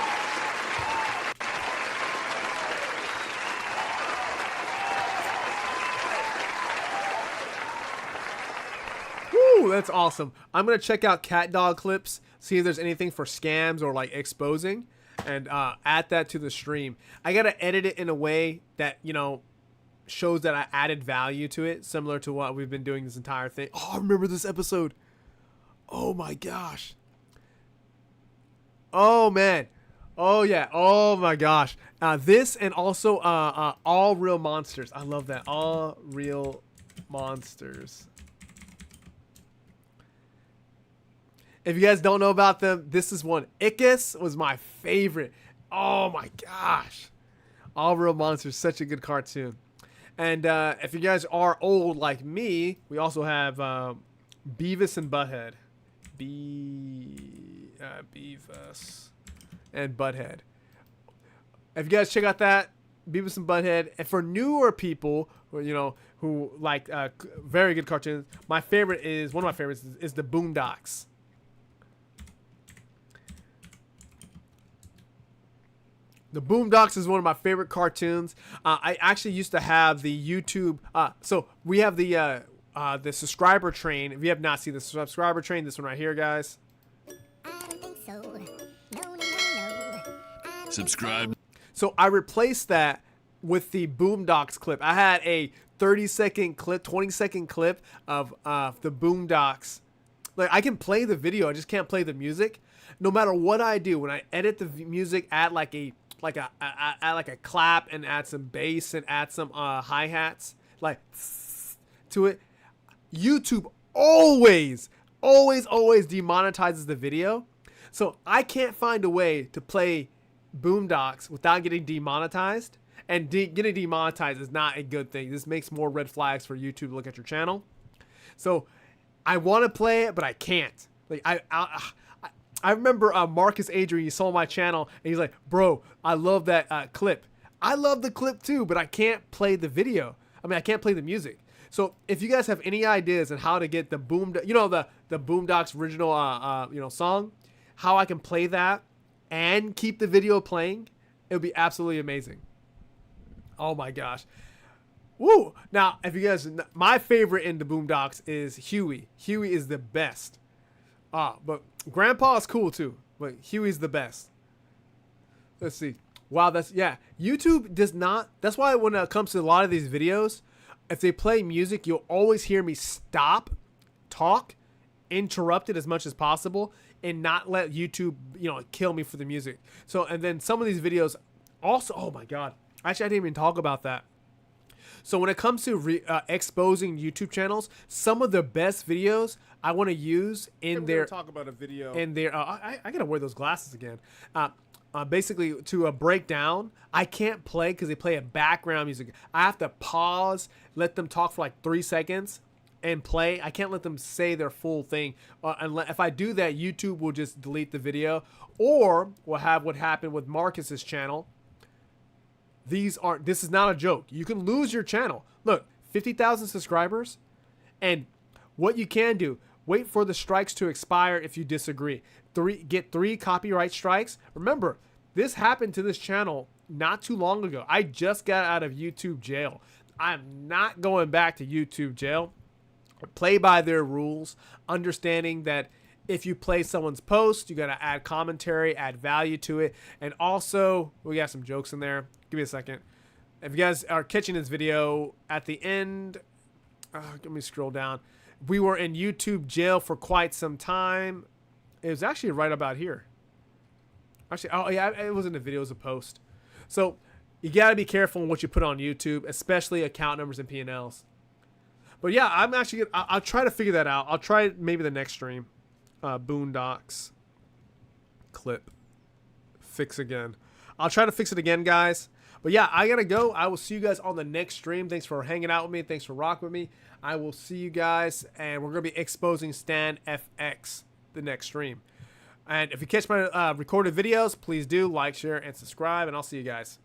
Woo, that's awesome. I'm going to check out Cat Dog clips, see if there's anything for scams or like exposing, and add that to the stream. I got to edit it in a way that, you know, shows that I added value to it, similar to what we've been doing this entire thing. Oh, I remember this episode. Oh my gosh. Oh man. Oh yeah. Oh my gosh. This and also All Real Monsters. I love that. All Real Monsters. If you guys don't know about them, this is one. Ickis was my favorite. Oh my gosh. All Real Monsters, such a good cartoon. And if you guys are old like me, we also have Beavis and Butthead. Beavis and Butthead. If you guys check out that, Beavis and Butthead. And for newer people, you know, who like very good cartoons, one of my favorites is the Boondocks. The Boondocks is one of my favorite cartoons. I actually used to have the YouTube. So we have the subscriber train. If you have not seen the subscriber train, this one right here, guys. I don't think so. No. Subscribe. So I replaced that with the Boondocks clip. I had a 30-second clip, 20-second clip of the Boondocks. Like, I can play the video, I just can't play the music. No matter what I do, when I edit the music, add like a clap and add some bass and add some hi-hats like to it, YouTube always demonetizes the video. So I can't find a way to play Boondocks without getting demonetized, and getting demonetized is not a good thing. This makes more red flags for YouTube to look at your channel. So I want to play it, but I can't. Like I remember Marcus Adrian, he saw my channel, and he's like, bro, I love that clip. I love the clip too, but I can't play the video. I mean, I can't play the music. So if you guys have any ideas on how to get the the Boondocks original song, how I can play that and keep the video playing, it would be absolutely amazing. Oh my gosh. Woo! Now, if you guys, my favorite in the Boondocks is Huey. Huey is the best. But Grandpa is cool too. But Huey's the best. Let's see. Wow, YouTube does not. That's why when it comes to a lot of these videos, if they play music, you'll always hear me stop, talk, interrupt it as much as possible, and not let YouTube, kill me for the music. So, and then some of these videos also, oh my God. Actually, I didn't even talk about that. So when it comes to exposing YouTube channels, some of the best videos I want to use in their talk about a video in their I gotta wear those glasses again. Basically to break down, I can't play because they play a background music. I have to pause, let them talk for like 3 seconds, and play. I can't let them say their full thing. Unless if I do that, YouTube will just delete the video, or we'll have what happened with Marcus's channel. This is not a joke. You can lose your channel. Look, 50,000 subscribers. And what you can do, wait for the strikes to expire if you disagree. Get 3 copyright strikes. Remember, this happened to this channel not too long ago. I just got out of YouTube jail. I'm not going back to YouTube jail. Play by their rules, understanding that if you play someone's post, you got to add commentary, add value to it. And also, we got some jokes in there. Give me a second. If you guys are catching this video at the end, let me scroll down. We were in YouTube jail for quite some time. It was actually right about here. Actually, oh yeah, it wasn't a video, it was a post. So you got to be careful in what you put on YouTube, especially account numbers and P&Ls. But yeah, I'll try to figure that out. I'll try maybe the next stream. Boondocks clip fix again. I'll try to fix it again, guys. But yeah, I gotta go. I will see you guys on the next stream. Thanks for hanging out with me. Thanks for rocking with me. I will see you guys, and we're gonna be exposing Stan FX the next stream. And if you catch my recorded videos, please do like, share, and subscribe, and I'll see you guys.